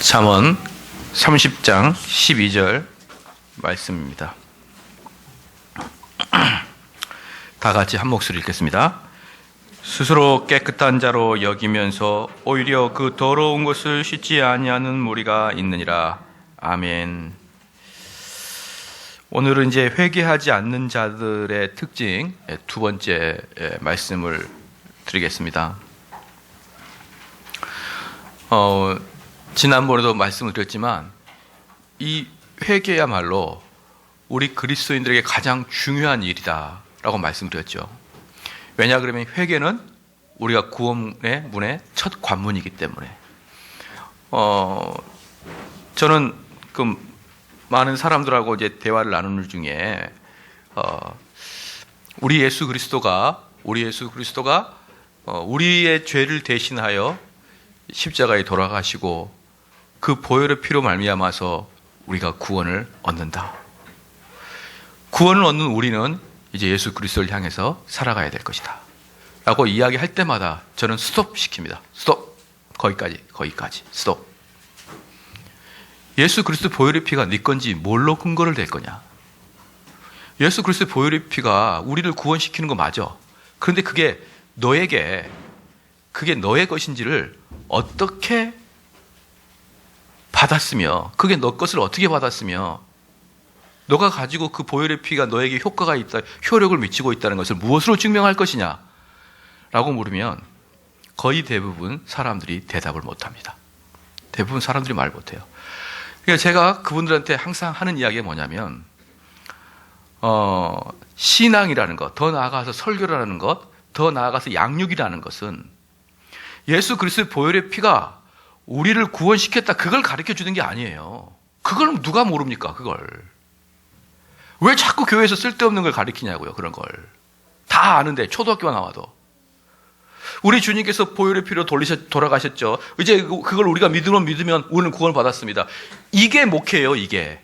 잠언 30장 12절 말씀입니다. 다 같이 한 목소리 읽겠습니다. 스스로 깨끗한 자로 여기면서 오히려 그 더러운 것을 씻지 아니하는 무리가 있느니라. 아멘. 오늘은 이제 회개하지 않는 자들의 특징 두 번째 말씀을 드리겠습니다. 지난번에도 말씀을 드렸지만 이 회개야말로 우리 그리스도인들에게 가장 중요한 일이다라고 말씀드렸죠. 왜냐 그러면 회개는 우리가 구원의 문의 첫 관문이기 때문에. 저는 그 많은 사람들하고 이제 대화를 나누는 중에 우리 예수 그리스도가 우리의 죄를 대신하여 십자가에 돌아가시고 그 보혈의 피로 말미암아서 우리가 구원을 얻는다. 구원을 얻는 우리는 이제 예수 그리스도를 향해서 살아가야 될 것이다 라고 이야기할 때마다 저는 스톱 시킵니다. 스톱. 거기까지 스톱. 예수 그리스도 보혈의 피가 네 건지 뭘로 근거를 댈 거냐. 예수 그리스도 보혈의 피가 우리를 구원시키는 거 맞아. 그런데 그게 너의 것인지를 어떻게 받았으며, 그게 너 것을 어떻게 받았으며, 너가 가지고 그 보혈의 피가 너에게 효과가 있다, 효력을 미치고 있다는 것을 무엇으로 증명할 것이냐 라고 물으면 거의 대부분 사람들이 대답을 못합니다. 대부분 사람들이 말 못해요. 그러니까 제가 그분들한테 항상 하는 이야기가 뭐냐면 신앙이라는 것, 더 나아가서 설교라는 것, 더 나아가서 양육이라는 것은 예수 그리스도의 보혈의 피가 우리를 구원시켰다, 그걸 가르쳐 주는 게 아니에요. 그걸 누가 모릅니까? 그걸 왜 자꾸 교회에서 쓸데없는 걸 가르치냐고요. 그런 걸 다 아는데, 초등학교가 나와도. 우리 주님께서 보혈의 피로 돌아가셨죠. 이제 그걸 우리가 믿으면 우리는 구원을 받았습니다. 이게 목회예요. 이제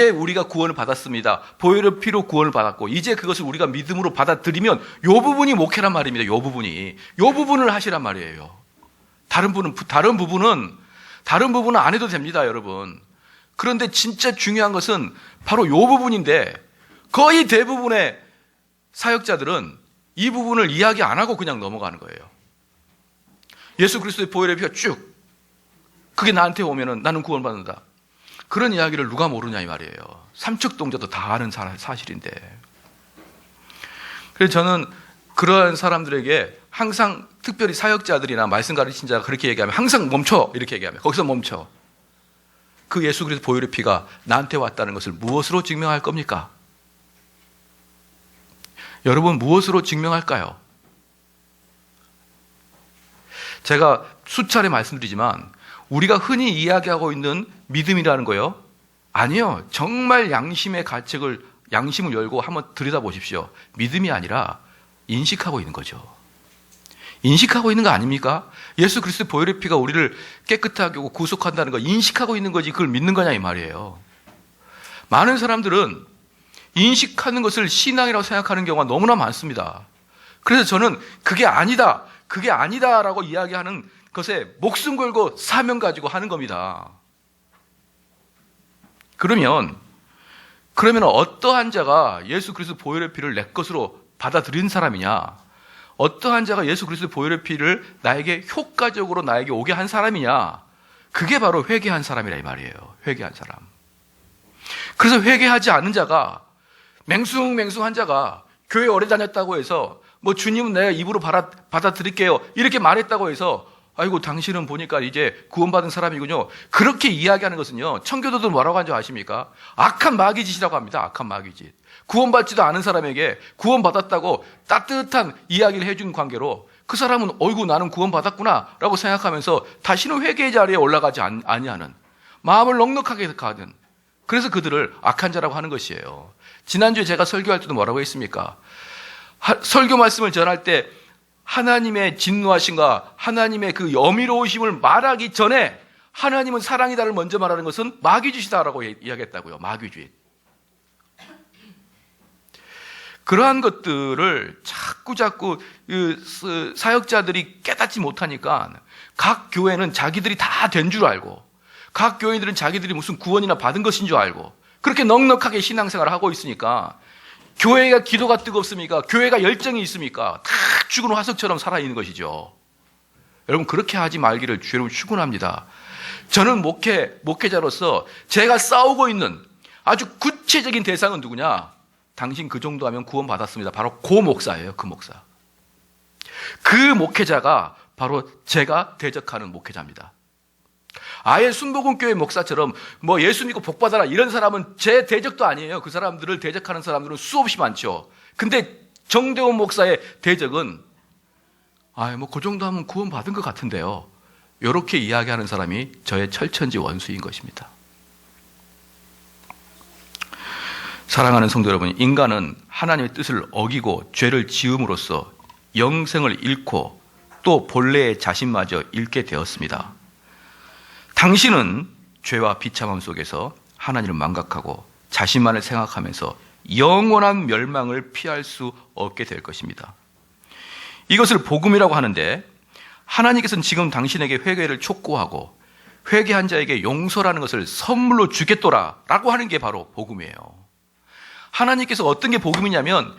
우리가 구원을 받았습니다. 보혈의 피로 구원을 받았고 이제 그것을 우리가 믿음으로 받아들이면 요 부분이 목회란 말입니다. 요 부분을 하시란 말이에요. 다른 부분은 안 해도 됩니다, 여러분. 그런데 진짜 중요한 것은 바로 요 부분인데 거의 대부분의 사역자들은 이 부분을 이야기 안 하고 그냥 넘어가는 거예요. 예수 그리스도의 보혈의 피가 쭉 그게 나한테 오면은 나는 구원받는다. 그런 이야기를 누가 모르냐 이 말이에요. 삼척동자도 다 아는 사실인데. 그래서 저는 그러한 사람들에게 항상, 특별히 사역자들이나 말씀 가르친 자가 그렇게 얘기하면 항상 멈춰, 이렇게 얘기하면 거기서 멈춰. 그 예수 그리스도 보혈의 피가 나한테 왔다는 것을 무엇으로 증명할 겁니까? 여러분, 무엇으로 증명할까요? 제가 수차례 말씀드리지만 우리가 흔히 이야기하고 있는 믿음이라는 거요, 아니요. 정말 양심을 열고 한번 들여다보십시오. 믿음이 아니라 인식하고 있는 거죠. 인식하고 있는 거 아닙니까? 예수 그리스도 보혈의 피가 우리를 깨끗하게 하고 구속한다는 거 인식하고 있는 거지, 그걸 믿는 거냐 이 말이에요. 많은 사람들은 인식하는 것을 신앙이라고 생각하는 경우가 너무나 많습니다. 그래서 저는 그게 아니다라고 이야기하는 것에 목숨 걸고 사명 가지고 하는 겁니다. 그러면 어떠한 자가 예수 그리스도 보혈의 피를 내 것으로 받아들인 사람이냐? 어떠한 자가 예수 그리스도 보혈의 피를 나에게 효과적으로 나에게 오게 한 사람이냐? 그게 바로 회개한 사람이라 이 말이에요. 회개한 사람. 그래서 회개하지 않은 자가, 맹숭맹숭한 자가 교회 오래 다녔다고 해서 주님은 내가 입으로 받아들일게요 이렇게 말했다고 해서 아이고 당신은 보니까 이제 구원받은 사람이군요, 그렇게 이야기하는 것은요, 청교도들 뭐라고 하는지 아십니까? 악한 마귀짓이라고 합니다. 악한 마귀짓. 구원받지도 않은 사람에게 구원받았다고 따뜻한 이야기를 해준 관계로 그 사람은 어이구 나는 구원받았구나 라고 생각하면서 다시는 회개의 자리에 올라가지 아니하는, 마음을 넉넉하게 가든, 그래서 그들을 악한 자라고 하는 것이에요. 지난주에 제가 설교할 때도 뭐라고 했습니까? 설교 말씀을 전할 때 하나님의 진노하심과 하나님의 그 어미로우심을 말하기 전에 하나님은 사랑이다를 먼저 말하는 것은 마귀짓이다라고 이야기했다고요. 마귀짓. 그러한 것들을 자꾸 사역자들이 깨닫지 못하니까 각 교회는 자기들이 다 된 줄 알고 각 교인들은 자기들이 무슨 구원이나 받은 것인 줄 알고 그렇게 넉넉하게 신앙생활을 하고 있으니까 교회가 기도가 뜨겁습니까? 교회가 열정이 있습니까? 다 죽은 화석처럼 살아있는 것이죠. 여러분 그렇게 하지 말기를 주의 이름으로 축원합니다. 저는 목회자로서 제가 싸우고 있는 아주 구체적인 대상은 누구냐? 당신 그 정도 하면 구원 받았습니다. 바로 그 목사예요. 그 목사. 그 목회자가 바로 제가 대적하는 목회자입니다. 아예 순복음교회 목사처럼 뭐 예수 믿고 복 받아라 이런 사람은 제 대적도 아니에요. 그 사람들을 대적하는 사람들은 수없이 많죠. 근데 정대원 목사의 대적은 뭐 그 정도 하면 구원 받은 것 같은데요. 이렇게 이야기하는 사람이 저의 철천지 원수인 것입니다. 사랑하는 성도 여러분, 인간은 하나님의 뜻을 어기고 죄를 지음으로써 영생을 잃고 또 본래의 자신마저 잃게 되었습니다. 당신은 죄와 비참함 속에서 하나님을 망각하고 자신만을 생각하면서 영원한 멸망을 피할 수 없게 될 것입니다. 이것을 복음이라고 하는데 하나님께서는 지금 당신에게 회개를 촉구하고 회개한 자에게 용서라는 것을 선물로 주겠노라라고 하는 게 바로 복음이에요. 하나님께서 어떤 게 복음이냐면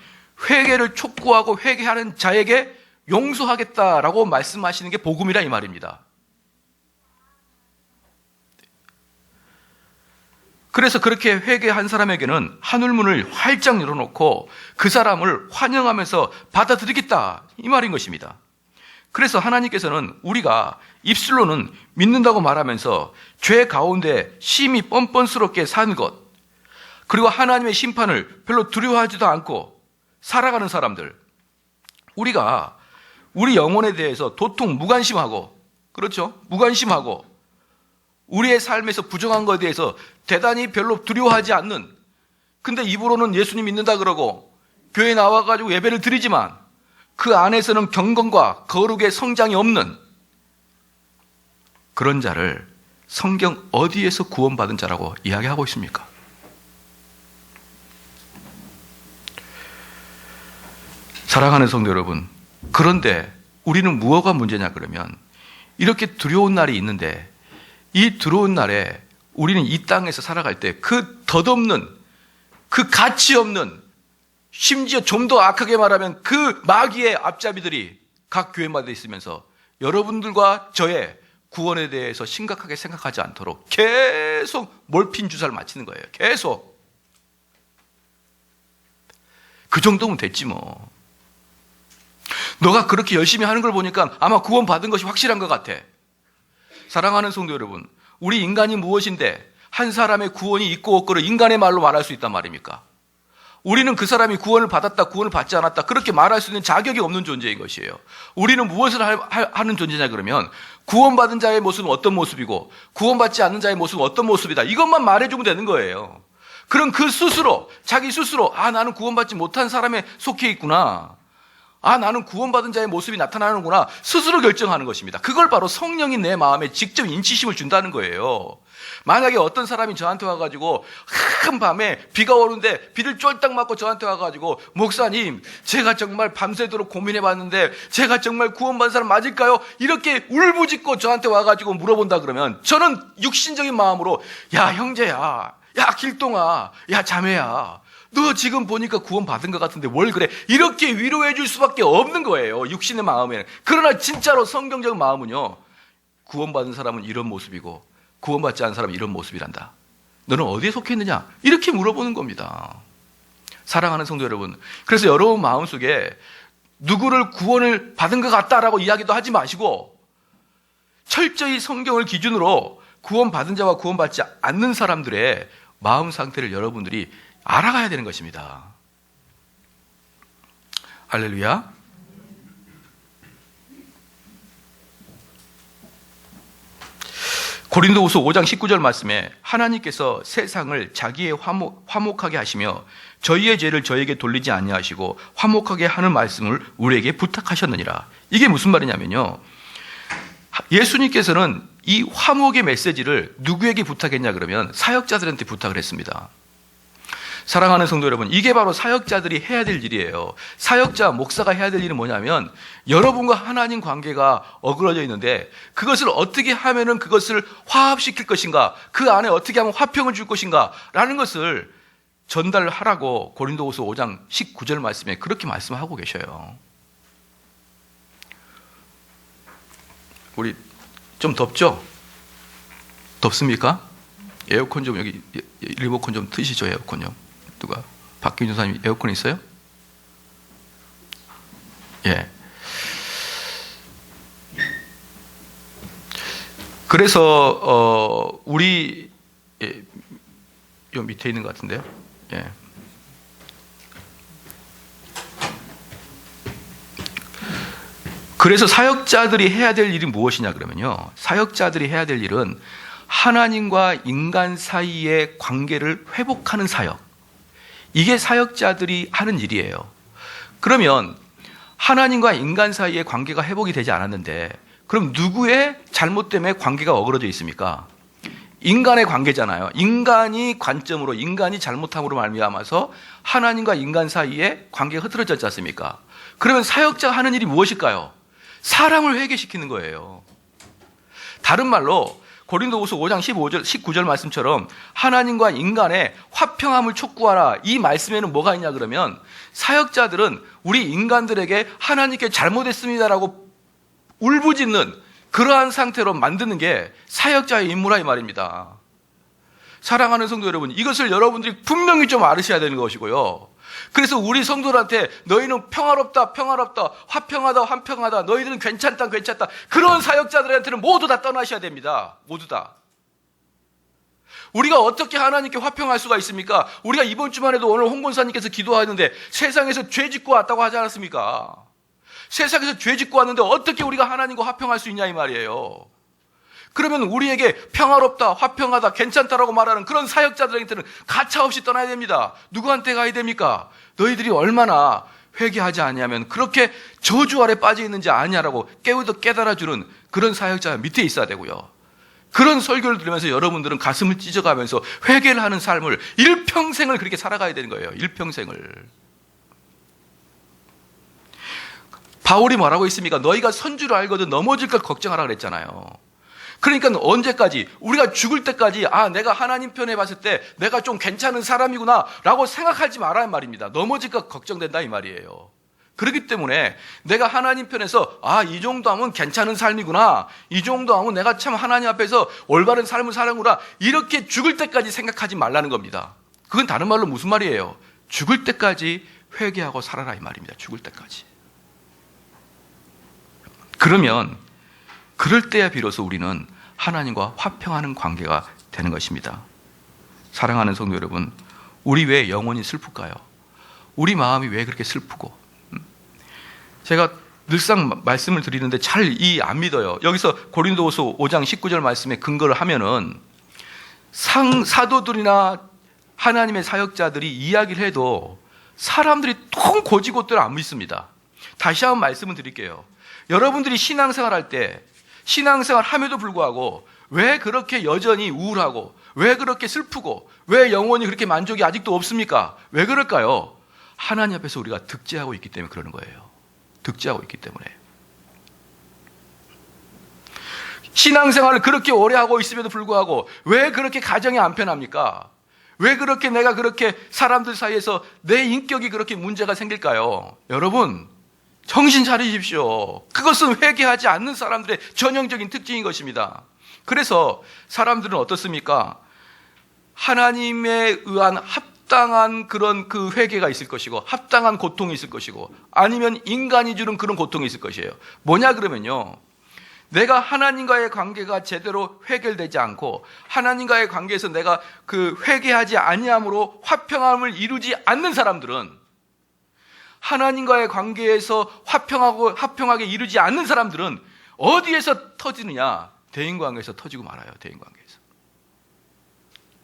회개를 촉구하고 회개하는 자에게 용서하겠다라고 말씀하시는 게 복음이라 이 말입니다. 그래서 그렇게 회개한 사람에게는 하늘문을 활짝 열어놓고 그 사람을 환영하면서 받아들이겠다 이 말인 것입니다. 그래서 하나님께서는 우리가 입술로는 믿는다고 말하면서 죄 가운데 심히 뻔뻔스럽게 사는 것, 그리고 하나님의 심판을 별로 두려워하지도 않고 살아가는 사람들, 우리가 우리 영혼에 대해서 도통 무관심하고, 그렇죠? 무관심하고 우리의 삶에서 부정한 것에 대해서 대단히 별로 두려워하지 않는, 근데 입으로는 예수님 믿는다 그러고 교회에 나와가지고 예배를 드리지만 그 안에서는 경건과 거룩의 성장이 없는 그런 자를 성경 어디에서 구원받은 자라고 이야기하고 있습니까? 사랑하는 성도 여러분, 그런데 우리는 무엇가 문제냐 그러면 이렇게 두려운 날이 있는데 이 두려운 날에 우리는 이 땅에서 살아갈 때 그 덧없는, 그 가치 없는, 심지어 좀 더 악하게 말하면 그 마귀의 앞잡이들이 각 교회마다 있으면서 여러분들과 저의 구원에 대해서 심각하게 생각하지 않도록 계속 몰핀 주사를 맞히는 거예요. 계속. 그 정도면 됐지 뭐. 너가 그렇게 열심히 하는 걸 보니까 아마 구원 받은 것이 확실한 것 같아. 사랑하는 성도 여러분, 우리 인간이 무엇인데 한 사람의 구원이 있고 없고를 인간의 말로 말할 수 있단 말입니까? 우리는 그 사람이 구원을 받았다, 구원을 받지 않았다 그렇게 말할 수 있는 자격이 없는 존재인 것이에요. 우리는 무엇을 하는 존재냐 그러면 구원받은 자의 모습은 어떤 모습이고 구원받지 않는 자의 모습은 어떤 모습이다, 이것만 말해주면 되는 거예요. 그럼 그 스스로, 자기 스스로 나는 구원받지 못한 사람에 속해 있구나, 나는 구원받은 자의 모습이 나타나는구나 스스로 결정하는 것입니다. 그걸 바로 성령이 내 마음에 직접 인치심을 준다는 거예요. 만약에 어떤 사람이 저한테 와가지고 큰 밤에 비가 오는데 비를 쫄딱 맞고 저한테 와가지고 목사님 제가 정말 밤새도록 고민해봤는데 제가 정말 구원받은 사람 맞을까요? 이렇게 울부짖고 저한테 와가지고 물어본다 그러면 저는 육신적인 마음으로 야 형제야, 야 길동아, 야 자매야, 너 지금 보니까 구원 받은 것 같은데 뭘 그래, 이렇게 위로해 줄 수밖에 없는 거예요, 육신의 마음에는. 그러나 진짜로 성경적 마음은요, 구원받은 사람은 이런 모습이고 구원받지 않은 사람은 이런 모습이란다. 너는 어디에 속해 있느냐? 이렇게 물어보는 겁니다. 사랑하는 성도 여러분, 그래서 여러분 마음속에 누구를 구원을 받은 것 같다라고 이야기도 하지 마시고 철저히 성경을 기준으로 구원받은 자와 구원받지 않는 사람들의 마음 상태를 여러분들이 알아가야 되는 것입니다. 할렐루야. 고린도후서 5장 19절 말씀에 하나님께서 세상을 자기의 화목하게 하시며 저희의 죄를 저에게 돌리지 아니하시고 화목하게 하는 말씀을 우리에게 부탁하셨느니라. 이게 무슨 말이냐면요, 예수님께서는 이 화목의 메시지를 누구에게 부탁했냐 그러면 사역자들한테 부탁을 했습니다. 사랑하는 성도 여러분, 이게 바로 사역자들이 해야 될 일이에요. 사역자, 목사가 해야 될 일은 뭐냐면 여러분과 하나님 관계가 어그러져 있는데 그것을 어떻게 하면은 그것을 화합시킬 것인가, 그 안에 어떻게 하면 화평을 줄 것인가 라는 것을 전달하라고 고린도후서 5장 19절 말씀에 그렇게 말씀하고 계셔요. 우리 좀 덥죠? 덥습니까? 에어컨 좀 여기 리모컨 좀 트시죠. 에어컨요. 누가? 박균준 사님 에어컨 있어요? 예. 그래서 우리 요 밑에 있는 것 같은데요. 예. 그래서 사역자들이 해야 될 일이 무엇이냐 그러면요. 사역자들이 해야 될 일은 하나님과 인간 사이의 관계를 회복하는 사역. 이게 사역자들이 하는 일이에요. 그러면 하나님과 인간 사이의 관계가 회복이 되지 않았는데 그럼 누구의 잘못 때문에 관계가 어그러져 있습니까? 인간의 관계잖아요. 인간이 관점으로, 인간이 잘못함으로 말미암아서 하나님과 인간 사이에 관계가 흐트러졌지 않습니까? 그러면 사역자가 하는 일이 무엇일까요? 사람을 회개시키는 거예요. 다른 말로 고린도후서 5장 19절 말씀처럼 하나님과 인간의 화평함을 촉구하라. 이 말씀에는 뭐가 있냐 그러면 사역자들은 우리 인간들에게 하나님께 잘못했습니다라고 울부짖는 그러한 상태로 만드는 게 사역자의 임무라 이 말입니다. 사랑하는 성도 여러분, 이것을 여러분들이 분명히 좀 알으셔야 되는 것이고요. 그래서 우리 성도들한테 너희는 평화롭다, 평화롭다, 화평하다, 화평하다, 너희들은 괜찮다, 괜찮다. 그런 사역자들한테는 모두 다 떠나셔야 됩니다. 모두 다. 우리가 어떻게 하나님께 화평할 수가 있습니까? 우리가 이번 주만 해도 오늘 홍 권사님께서 기도하는데 세상에서 죄 짓고 왔다고 하지 않았습니까? 세상에서 죄 짓고 왔는데 어떻게 우리가 하나님과 화평할 수 있냐 이 말이에요. 그러면 우리에게 평화롭다, 화평하다, 괜찮다라고 말하는 그런 사역자들한테는 가차없이 떠나야 됩니다. 누구한테 가야 됩니까? 너희들이 얼마나 회개하지 않냐면 그렇게 저주 아래 빠져 있는지 아냐라고 깨달아주는 그런 사역자 밑에 있어야 되고요. 그런 설교를 들으면서 여러분들은 가슴을 찢어가면서 회개를 하는 삶을 일평생을 그렇게 살아가야 되는 거예요. 일평생을. 바울이 뭐라고 했습니까? 너희가 선주를 알거든 넘어질 걸 걱정하라 그랬잖아요. 그러니까 언제까지? 우리가 죽을 때까지 내가 하나님 편에 봤을 때 내가 좀 괜찮은 사람이구나 라고 생각하지 말라는 말입니다. 넘어질까 걱정된다 이 말이에요. 그렇기 때문에 내가 하나님 편에서 이 정도 하면 괜찮은 삶이구나, 이 정도 하면 내가 참 하나님 앞에서 올바른 삶을 사는구나, 이렇게 죽을 때까지 생각하지 말라는 겁니다. 그건 다른 말로 무슨 말이에요? 죽을 때까지 회개하고 살아라 이 말입니다. 죽을 때까지. 그러면 그럴 때야 비로소 우리는 하나님과 화평하는 관계가 되는 것입니다. 사랑하는 성도 여러분, 우리 왜 영혼이 슬플까요? 우리 마음이 왜 그렇게 슬프고? 제가 늘상 말씀을 드리는데 잘 안 믿어요. 여기서 고린도후서 5장 19절 말씀에 근거를 하면은 사도들이나 하나님의 사역자들이 이야기를 해도 사람들이 통 고지고대로 안 믿습니다. 다시 한번 말씀을 드릴게요. 여러분들이 신앙생활 할 때 신앙생활 함에도 불구하고 왜 그렇게 여전히 우울하고 왜 그렇게 슬프고 왜 영혼이 그렇게 만족이 아직도 없습니까? 왜 그럴까요? 하나님 앞에서 우리가 득죄하고 있기 때문에 그러는 거예요. 득죄하고 있기 때문에. 신앙생활을 그렇게 오래 하고 있음에도 불구하고 왜 그렇게 가정이 안 편합니까? 왜 그렇게 내가 그렇게 사람들 사이에서 내 인격이 그렇게 문제가 생길까요? 여러분, 정신 차리십시오. 그것은 회개하지 않는 사람들의 전형적인 특징인 것입니다. 그래서 사람들은 어떻습니까? 하나님에 의한 합당한 그런 그 회개가 있을 것이고 합당한 고통이 있을 것이고 아니면 인간이 주는 그런 고통이 있을 것이에요. 뭐냐 그러면요, 내가 하나님과의 관계가 제대로 해결되지 않고 하나님과의 관계에서 내가 그 회개하지 아니함으로 화평함을 이루지 않는 사람들은, 하나님과의 관계에서 화평하게 이루지 않는 사람들은 어디에서 터지느냐? 대인관계에서 터지고 말아요. 대인관계에서.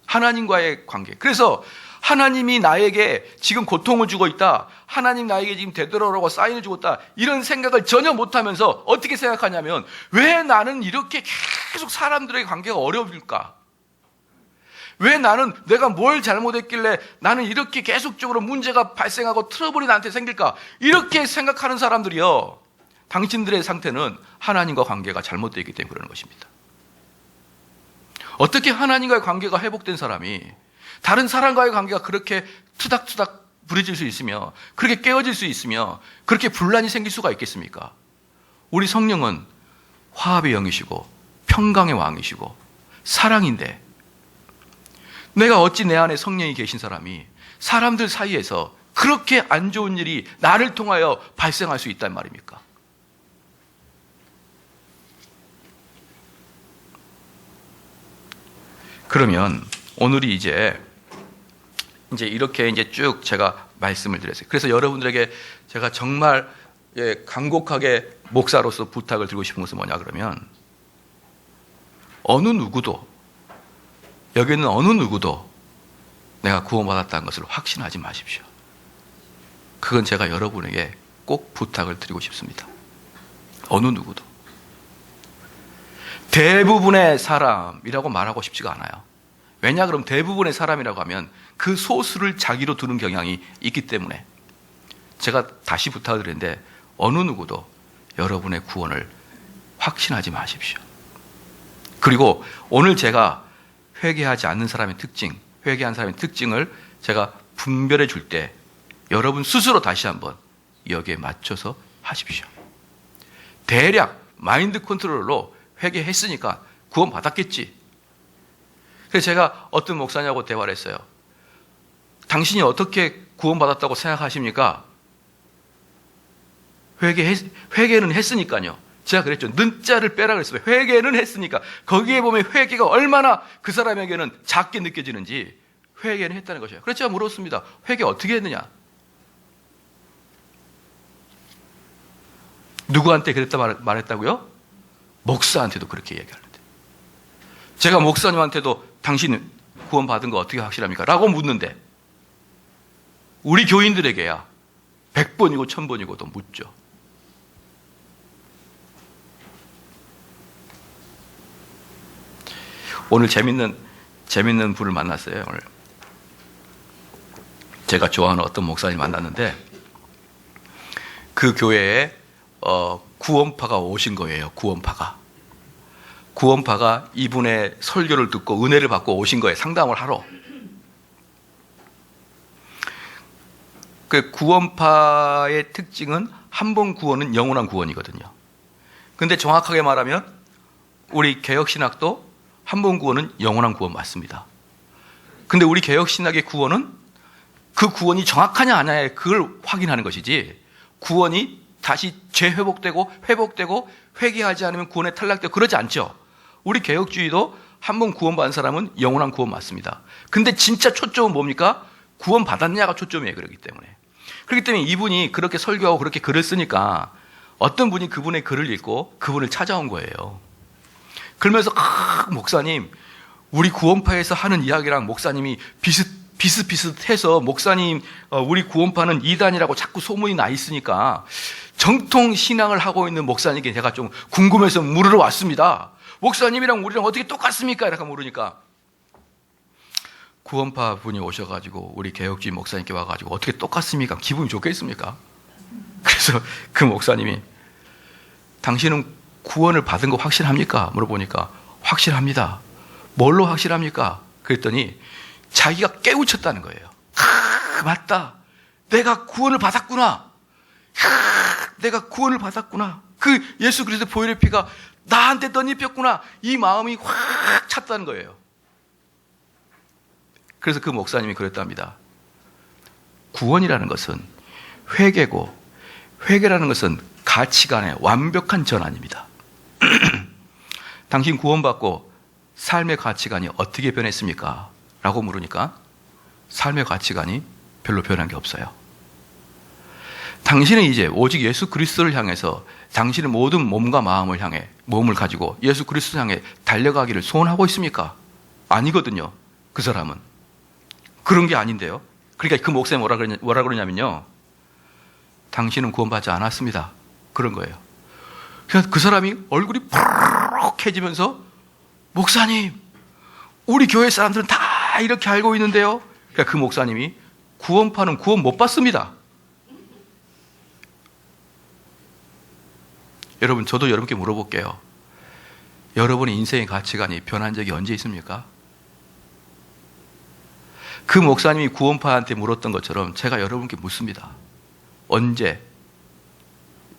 하나님과의 관계. 그래서 하나님이 나에게 지금 고통을 주고 있다, 하나님 나에게 지금 되돌아오라고 사인을 주고 있다, 이런 생각을 전혀 못하면서 어떻게 생각하냐면, 왜 나는 이렇게 계속 사람들의 관계가 어려울까? 왜 내가 뭘 잘못했길래 나는 이렇게 계속적으로 문제가 발생하고 트러블이 나한테 생길까? 이렇게 생각하는 사람들이요, 당신들의 상태는 하나님과 관계가 잘못되어 있기 때문에 그러는 것입니다. 어떻게 하나님과의 관계가 회복된 사람이 다른 사람과의 관계가 그렇게 투닥투닥 부러질 수 있으며, 그렇게 깨어질 수 있으며, 그렇게 분란이 생길 수가 있겠습니까? 우리 성령은 화합의 영이시고 평강의 왕이시고 사랑인데, 내가 어찌 내 안에 성령이 계신 사람이 사람들 사이에서 그렇게 안 좋은 일이 나를 통하여 발생할 수 있단 말입니까? 그러면 오늘이 이제 이렇게 쭉 제가 말씀을 드렸어요. 그래서 여러분들에게 제가 정말 간곡하게 목사로서 부탁을 드리고 싶은 것은 뭐냐 그러면, 어느 누구도, 여기 있는 어느 누구도 내가 구원받았다는 것을 확신하지 마십시오. 그건 제가 여러분에게 꼭 부탁을 드리고 싶습니다. 어느 누구도. 대부분의 사람이라고 말하고 싶지가 않아요. 왜냐 그럼 대부분의 사람이라고 하면 그 소수를 자기로 두는 경향이 있기 때문에 제가 다시 부탁을 드리는데, 어느 누구도 여러분의 구원을 확신하지 마십시오. 그리고 오늘 제가 회개하지 않는 사람의 특징, 회개한 사람의 특징을 제가 분별해 줄 때 여러분 스스로 다시 한번 여기에 맞춰서 하십시오. 대략 마인드 컨트롤로 회개했으니까 구원 받았겠지. 그래서 제가 어떤 목사님하고 대화를 했어요. 당신이 어떻게 구원 받았다고 생각하십니까? 회개는 했으니까요. 제가 그랬죠. 는자를 빼라 그랬어요. 회개는 했으니까. 거기에 보면 회개가 얼마나 그 사람에게는 작게 느껴지는지 회개는 했다는 것이에요. 그래서 제가 물었습니다. 회개 어떻게 했느냐? 누구한테 그랬다 말했다고요? 목사한테도 그렇게 얘기하는데, 제가 목사님한테도 당신 구원 받은 거 어떻게 확실합니까? 라고 묻는데, 우리 교인들에게야 100번이고 1000번이고도 묻죠. 오늘 재밌는 분을 만났어요. 오늘 제가 좋아하는 어떤 목사님 만났는데, 그 교회에 구원파가 오신 거예요. 구원파가 이분의 설교를 듣고 은혜를 받고 오신 거예요. 상담을 하러. 그 구원파의 특징은 한 번 구원은 영원한 구원이거든요. 근데 정확하게 말하면 우리 개혁신학도 한 번 구원은 영원한 구원 맞습니다. 근데 우리 개혁신학의 구원은 그 구원이 정확하냐 아니냐에 그걸 확인하는 것이지, 구원이 다시 재회복되고 회개하지 않으면 구원에 탈락되고 그러지 않죠. 우리 개혁주의도 한 번 구원받은 사람은 영원한 구원 맞습니다. 근데 진짜 초점은 뭡니까? 구원 받았냐가 초점이에요. 그렇기 때문에 이분이 그렇게 설교하고 그렇게 글을 쓰니까 어떤 분이 그분의 글을 읽고 그분을 찾아온 거예요. 그러면서 목사님, 우리 구원파에서 하는 이야기랑 목사님이 비슷비슷해서 목사님, 우리 구원파는 이단이라고 자꾸 소문이 나 있으니까 정통 신앙을 하고 있는 목사님께 제가 좀 궁금해서 물으러 왔습니다. 목사님이랑 우리랑 어떻게 똑같습니까? 이렇게 물으니까 구원파 분이 오셔가지고 우리 개혁주의 목사님께 와가지고 어떻게 똑같습니까? 기분이 좋겠습니까? 그래서 그 목사님이, 당신은 구원을 받은 거 확실합니까? 물어보니까 확실합니다. 뭘로 확실합니까? 그랬더니 자기가 깨우쳤다는 거예요. 맞다. 내가 구원을 받았구나. 내가 구원을 받았구나. 그 예수 그리스도 보혈의 피가 나한테 덧입혔구나. 이 마음이 확 찼다는 거예요. 그래서 그 목사님이 그랬답니다. 구원이라는 것은 회개고, 회개라는 것은 가치관의 완벽한 전환입니다. 당신 구원받고 삶의 가치관이 어떻게 변했습니까? 라고 물으니까 삶의 가치관이 별로 변한 게 없어요. 당신은 이제 오직 예수 그리스도를 향해서 당신의 모든 몸과 마음을 향해, 몸을 가지고 예수 그리스도 향해 달려가기를 소원하고 있습니까? 아니거든요. 그 사람은. 그런 게 아닌데요. 그러니까 그 목사님이 뭐라 그러냐면요, 당신은 구원받지 않았습니다. 그런 거예요. 그래서 그 사람이 얼굴이 푸르륵해지면서, 목사님, 우리 교회 사람들은 다 다 이렇게 알고 있는데요. 그러니까 그 목사님이 구원파는 구원 못 받습니다. 여러분, 저도 여러분께 물어볼게요. 여러분의 인생의 가치관이 변한 적이 언제 있습니까? 그 목사님이 구원파한테 물었던 것처럼 제가 여러분께 묻습니다. 언제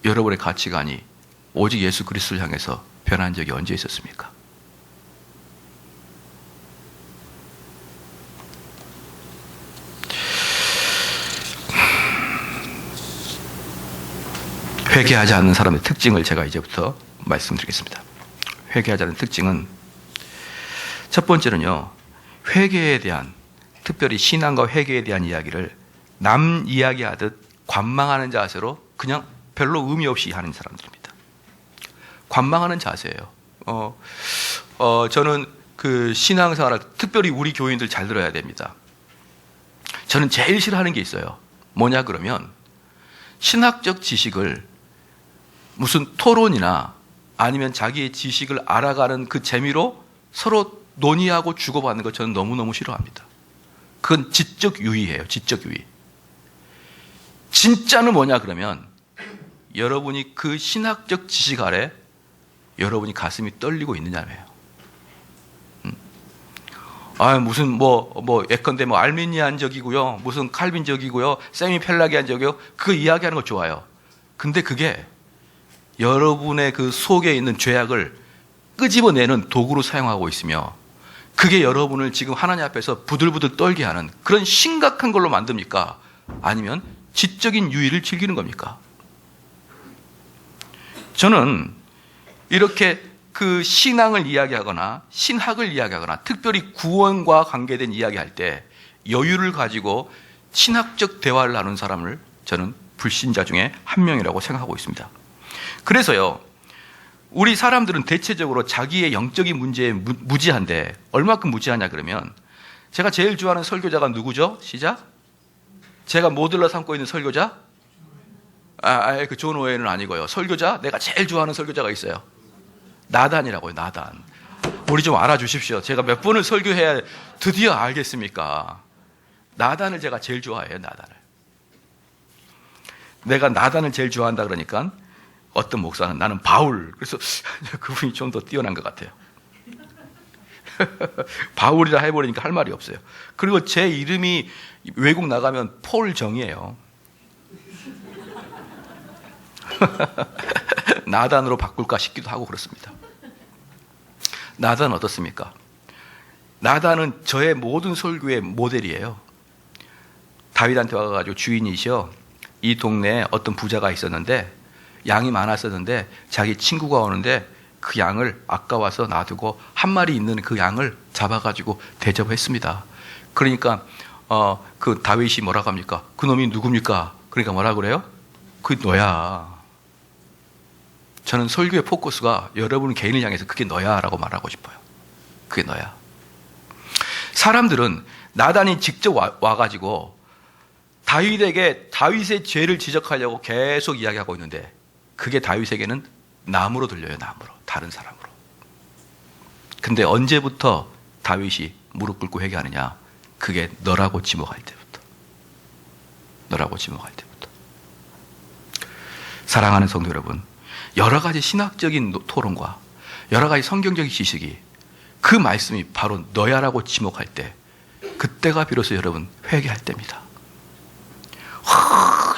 여러분의 가치관이 오직 예수 그리스도를 향해서 변한 적이 언제 있었습니까? 회개하지 않는 사람의 특징을 제가 이제부터 말씀드리겠습니다. 회개하지 않는 특징은 첫 번째는요, 회개에 대한, 특별히 신앙과 회개에 대한 이야기를 남 이야기하듯 관망하는 자세로 그냥 별로 의미 없이 하는 사람들입니다. 관망하는 자세예요. 저는 그 신앙생활을, 특별히 우리 교인들 잘 들어야 됩니다. 저는 제일 싫어하는 게 있어요. 뭐냐 그러면 신학적 지식을 무슨 토론이나 아니면 자기의 지식을 알아가는 그 재미로 서로 논의하고 주고받는 거 저는 너무너무 싫어합니다. 그건 지적 유의예요. 지적 유의. 진짜는 뭐냐 그러면 여러분이 그 신학적 지식 아래 여러분이 가슴이 떨리고 있느냐예요. 무슨 예컨대 알미니안적이고요, 무슨 칼빈적이고요, 세미펠라기안적이요, 그 이야기하는 거 좋아요. 근데 그게 여러분의 그 속에 있는 죄악을 끄집어내는 도구로 사용하고 있으며, 그게 여러분을 지금 하나님 앞에서 부들부들 떨게 하는 그런 심각한 걸로 만듭니까? 아니면 지적인 유의를 즐기는 겁니까? 저는 이렇게 그 신앙을 이야기하거나 신학을 이야기하거나 특별히 구원과 관계된 이야기할 때 여유를 가지고 신학적 대화를 나누는 사람을 저는 불신자 중에 한 명이라고 생각하고 있습니다. 그래서요, 우리 사람들은 대체적으로 자기의 영적인 문제에 무지한데, 얼마큼 무지하냐 그러면, 제가 제일 좋아하는 설교자가 누구죠? 시작. 제가 모델로 삼고 있는 설교자? 그 존 오웬은 아니고요. 설교자, 내가 제일 좋아하는 설교자가 있어요. 나단이라고요. 나단. 우리 좀 알아주십시오. 제가 몇 번을 설교해야 드디어 알겠습니까? 나단을 제가 제일 좋아해요. 나단을. 내가 나단을 제일 좋아한다 그러니까 어떤 목사는 나는 바울. 그래서 그분이 좀 더 뛰어난 것 같아요. 바울이라 해버리니까 할 말이 없어요. 그리고 제 이름이 외국 나가면 폴정이에요. 나단으로 바꿀까 싶기도 하고 그렇습니다. 나단은 어떻습니까? 나단은 저의 모든 설교의 모델이에요. 다윗한테 와가지고 주인이시여, 이 동네에 어떤 부자가 있었는데 양이 많았었는데 자기 친구가 오는데 그 양을 아까워서 놔두고 한 마리 있는 그 양을 잡아가지고 대접했습니다. 그러니까 그 다윗이 뭐라고 합니까? 그 놈이 누굽니까? 그러니까 뭐라 그래요? 그 너야. 저는 설교의 포커스가 여러분 개인을 향해서 그게 너야 라고 말하고 싶어요. 그게 너야. 사람들은 나단이 직접 와가지고 다윗에게 다윗의 죄를 지적하려고 계속 이야기하고 있는데, 그게 다윗에게는 남으로 들려요. 남으로. 다른 사람으로. 근데 언제부터 다윗이 무릎 꿇고 회개하느냐? 그게 너라고 지목할 때부터. 너라고 지목할 때부터. 사랑하는 성도 여러분, 여러 가지 신학적인 토론과 여러 가지 성경적인 지식이, 그 말씀이 바로 너야라고 지목할 때, 그때가 비로소 여러분 회개할 때입니다.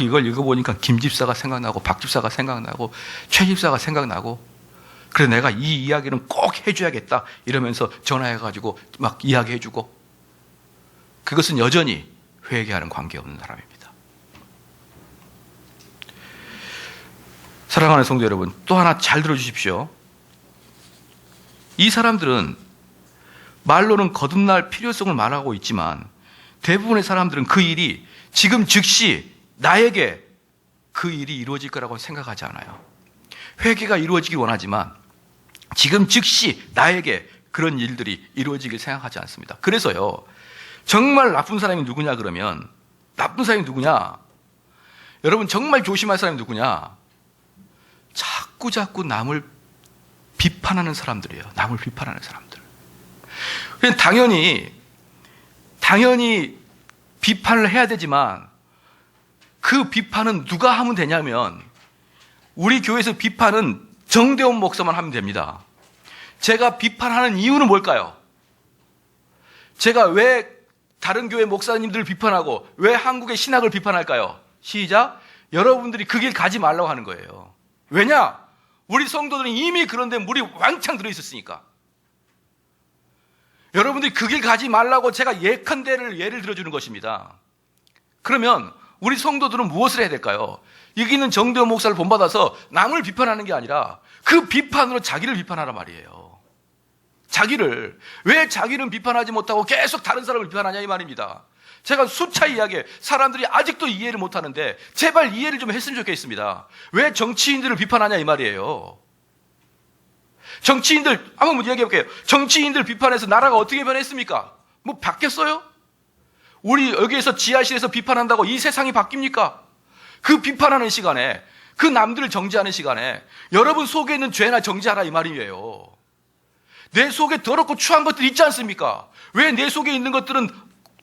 이걸 읽어보니까 김 집사가 생각나고 박 집사가 생각나고 최 집사가 생각나고, 그래서 내가 이 이야기는 꼭 해줘야겠다 이러면서 전화해가지고 막 이야기해주고, 그것은 여전히 회개하는 관계없는 사람입니다. 사랑하는 성도 여러분, 또 하나 잘 들어주십시오. 이 사람들은 말로는 거듭날 필요성을 말하고 있지만, 대부분의 사람들은 그 일이 지금 즉시 나에게 그 일이 이루어질 거라고 생각하지 않아요. 회개가 이루어지길 원하지만 지금 즉시 나에게 그런 일들이 이루어지길 생각하지 않습니다. 그래서요, 정말 나쁜 사람이 누구냐 그러면, 나쁜 사람이 누구냐? 여러분 정말 조심할 사람이 누구냐? 자꾸 남을 비판하는 사람들이에요. 남을 비판하는 사람들. 당연히 당연히 비판을 해야 되지만 그 비판은 누가 하면 되냐면 우리 교회에서 비판은 정대원 목사만 하면 됩니다. 제가 비판하는 이유는 뭘까요? 제가 왜 다른 교회 목사님들을 비판하고 왜 한국의 신학을 비판할까요? 시작. 여러분들이 그 길 가지 말라고 하는 거예요. 왜냐? 우리 성도들은 이미 그런데 물이 왕창 들어있었으니까. 여러분들이 그 길 가지 말라고 제가 예를 들어주는 것입니다. 그러면 우리 성도들은 무엇을 해야 될까요? 여기 있는 정대원 목사를 본받아서 남을 비판하는 게 아니라 그 비판으로 자기를 비판하란 말이에요. 자기를. 왜 자기는 비판하지 못하고 계속 다른 사람을 비판하냐 이 말입니다. 제가 수차 이야기해. 사람들이 아직도 이해를 못하는데 제발 이해를 좀 했으면 좋겠습니다. 왜 정치인들을 비판하냐 이 말이에요. 정치인들 한번 이야기해 볼게요. 정치인들 비판해서 나라가 어떻게 변했습니까? 뭐 바뀌었어요? 우리 여기에서 지하실에서 비판한다고 이 세상이 바뀝니까? 그 비판하는 시간에 그 남들을 정죄하는 시간에 여러분 속에 있는 죄나 정죄하라 이 말이에요. 내 속에 더럽고 추한 것들이 있지 않습니까? 왜 내 속에 있는 것들은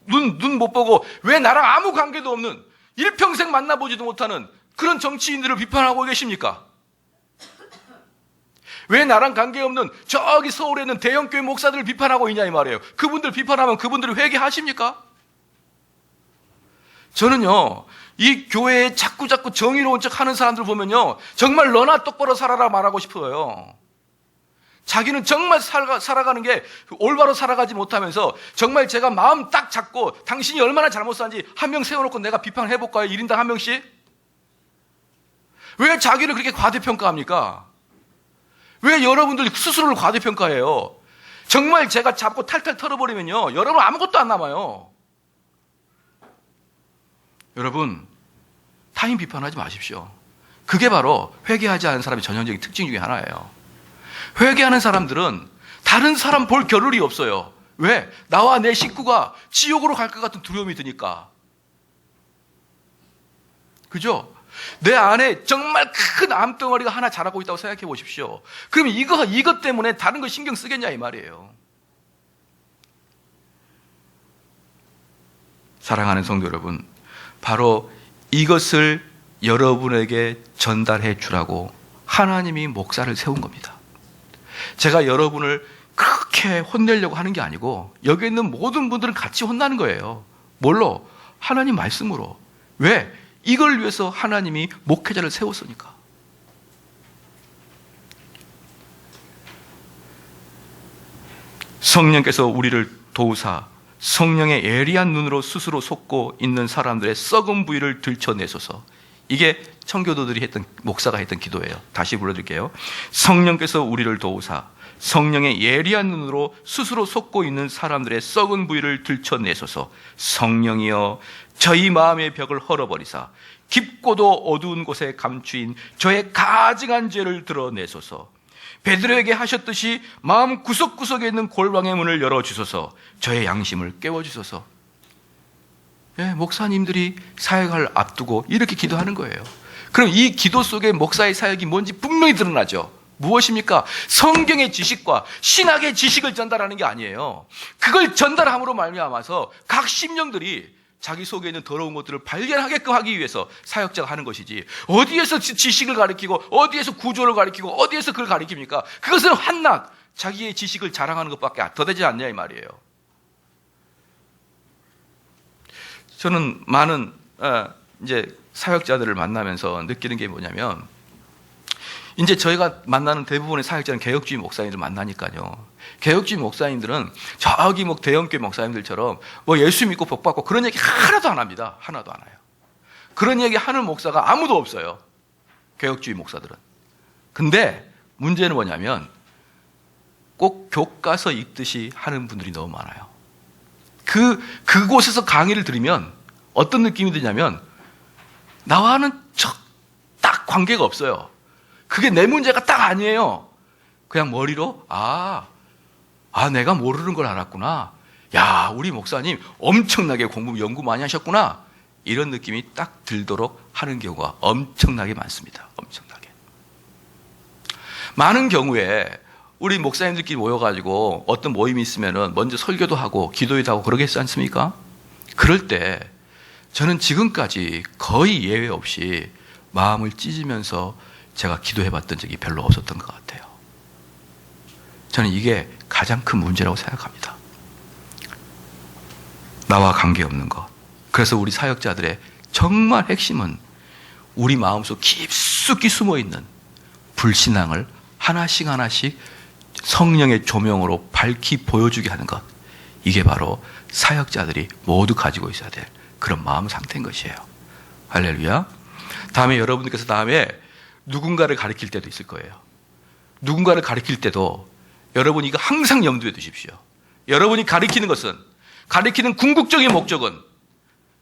눈 못 보고 왜 나랑 아무 관계도 없는 일평생 만나보지도 못하는 그런 정치인들을 비판하고 계십니까? 왜 나랑 관계없는 저기 서울에 있는 대형교회 목사들을 비판하고 있냐 이 말이에요. 그분들 비판하면 그분들이 회개하십니까? 저는요 이 교회에 자꾸 정의로운 척 하는 사람들 보면요 정말 너나 똑바로 살아라 말하고 싶어요. 자기는 정말 살아가는 게 올바로 살아가지 못하면서 정말 제가 마음 딱 잡고 당신이 얼마나 잘못 사는지 한 명 세워놓고 내가 비판을 해볼까요? 1인당 한 명씩? 왜 자기를 그렇게 과대평가합니까? 왜 여러분들이 스스로를 과대평가해요? 정말 제가 잡고 탈탈 털어버리면요 여러분 아무것도 안 남아요. 여러분 타인 비판하지 마십시오. 그게 바로 회개하지 않은 사람의 전형적인 특징 중에 하나예요. 회개하는 사람들은 다른 사람 볼 겨를이 없어요. 왜? 나와 내 식구가 지옥으로 갈 것 같은 두려움이 드니까. 그죠? 내 안에 정말 큰 암덩어리가 하나 자라고 있다고 생각해 보십시오. 그럼 이것 때문에 다른 거 신경 쓰겠냐 이 말이에요. 사랑하는 성도 여러분, 바로 이것을 여러분에게 전달해 주라고 하나님이 목사를 세운 겁니다. 제가 여러분을 그렇게 혼내려고 하는 게 아니고 여기 있는 모든 분들은 같이 혼나는 거예요. 뭘로? 하나님 말씀으로. 왜? 이걸 위해서 하나님이 목회자를 세웠으니까. 성령께서 우리를 도우사 성령의 예리한 눈으로 스스로 속고 있는 사람들의 썩은 부위를 들춰내소서. 이게 청교도들이 했던, 목사가 했던 기도예요. 다시 불러드릴게요. 성령께서 우리를 도우사 성령의 예리한 눈으로 스스로 속고 있는 사람들의 썩은 부위를 들춰내소서. 성령이여 저희 마음의 벽을 헐어버리사 깊고도 어두운 곳에 감추인 저의 가증한 죄를 드러내소서. 베드로에게 하셨듯이 마음 구석구석에 있는 골방의 문을 열어주소서. 저의 양심을 깨워주소서. 예, 목사님들이 사역을 앞두고 이렇게 기도하는 거예요. 그럼 이 기도 속에 목사의 사역이 뭔지 분명히 드러나죠. 무엇입니까? 성경의 지식과 신학의 지식을 전달하는 게 아니에요. 그걸 전달함으로 말미암아서 각 심령들이 자기 속에 있는 더러운 것들을 발견하게끔 하기 위해서 사역자가 하는 것이지, 어디에서 지식을 가르치고 어디에서 구조를 가르치고 어디에서 그걸 가르칩니까? 그것은 한낱 자기의 지식을 자랑하는 것밖에 더 되지 않냐 이 말이에요. 저는 많은 이제 사역자들을 만나면서 느끼는 게 뭐냐면, 이제 저희가 만나는 대부분의 사역자는 개혁주의 목사님들 만나니까요. 개혁주의 목사님들은 저기 뭐 대형교회 목사님들처럼 뭐 예수 믿고 복 받고 그런 얘기 하나도 안 합니다. 하나도 안 해요. 그런 얘기 하는 목사가 아무도 없어요. 개혁주의 목사들은. 근데 문제는 뭐냐면 꼭 교과서 읽듯이 하는 분들이 너무 많아요. 그곳에서 강의를 들으면 어떤 느낌이 드냐면 나와는 딱 관계가 없어요. 그게 내 문제가 딱 아니에요. 그냥 머리로 내가 모르는 걸 알았구나. 야, 우리 목사님 엄청나게 연구 많이 하셨구나. 이런 느낌이 딱 들도록 하는 경우가 엄청나게 많습니다. 엄청나게. 많은 경우에 우리 목사님들끼리 모여가지고 어떤 모임이 있으면은 먼저 설교도 하고 기도도 하고 그러겠지 않습니까? 그럴 때 저는 지금까지 거의 예외 없이 마음을 찢으면서 제가 기도해봤던 적이 별로 없었던 것 같아요. 저는 이게 가장 큰 문제라고 생각합니다. 나와 관계없는 것. 그래서 우리 사역자들의 정말 핵심은 우리 마음속 깊숙이 숨어있는 불신앙을 하나씩 하나씩 성령의 조명으로 밝히 보여주게 하는 것. 이게 바로 사역자들이 모두 가지고 있어야 될 그런 마음 상태인 것이에요. 할렐루야. 다음에 여러분들께서 누군가를 가르칠 때도 있을 거예요. 누군가를 가르칠 때도 여러분 이거 항상 염두에 두십시오. 여러분이 가르치는 궁극적인 목적은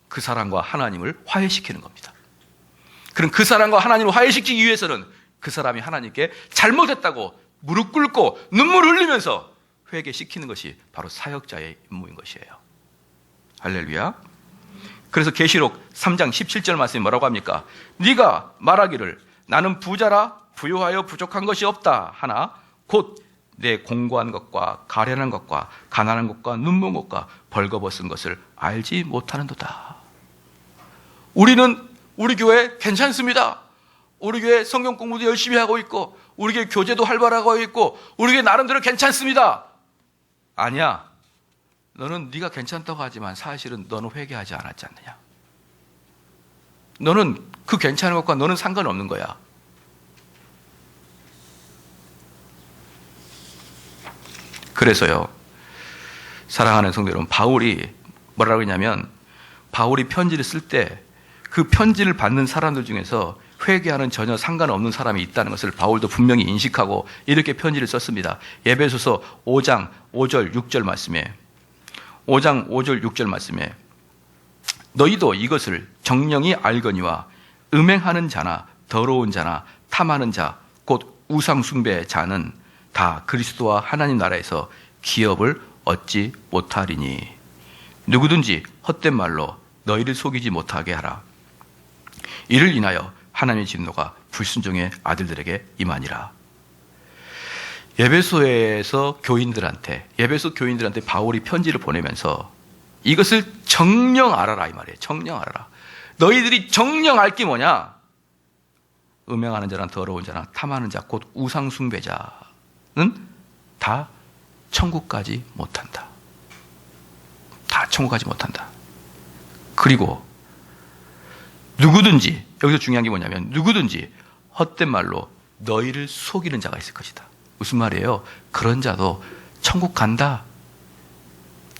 그 사람과 하나님을 화해시키는 겁니다. 그럼 그 사람과 하나님을 화해시키기 위해서는 그 사람이 하나님께 잘못했다고 무릎 꿇고 눈물 흘리면서 회개시키는 것이 바로 사역자의 임무인 것이에요. 할렐루야. 그래서 계시록 3장 17절 말씀이 뭐라고 합니까? 네가 말하기를 나는 부자라 부유하여 부족한 것이 없다 하나 곧 내 공고한 것과 가련한 것과 가난한 것과 눈먼 것과 벌거벗은 것을 알지 못하는도다. 우리는 우리 교회 괜찮습니다. 우리 교회 성경 공부도 열심히 하고 있고 우리 교회 교제도 활발하고 있고 우리 교회 나름대로 괜찮습니다. 아니야. 너는 네가 괜찮다고 하지만 사실은 너는 회개하지 않았지 않느냐. 너는 그 괜찮은 것과 너는 상관없는 거야. 그래서요, 사랑하는 성도 여러분, 바울이 뭐라고 했냐면, 바울이 편지를 쓸 때 그 편지를 받는 사람들 중에서 회개하는 전혀 상관없는 사람이 있다는 것을 바울도 분명히 인식하고 이렇게 편지를 썼습니다. 에베소서 5장 5절 6절 말씀에 5장 5절 6절 말씀에 너희도 이것을 정령이 알거니와 음행하는 자나 더러운 자나 탐하는 자 곧 우상 숭배 자는 다 그리스도와 하나님 나라에서 기업을 얻지 못하리니 누구든지 헛된 말로 너희를 속이지 못하게 하라. 이를 인하여 하나님의 진노가 불순종의 아들들에게 임하니라. 에베소 교인들한테 바울이 편지를 보내면서 이것을 정령 알아라 이 말이에요. 정령 알아라. 너희들이 정령 알 게 뭐냐? 음행하는 자나 더러운 자나 탐하는 자 곧 우상 숭배자는 다 천국까지 못한다. 다 천국 가지 못한다. 그리고 누구든지, 여기서 중요한 게 뭐냐면 누구든지 헛된 말로 너희를 속이는 자가 있을 것이다. 무슨 말이에요? 그런 자도 천국 간다.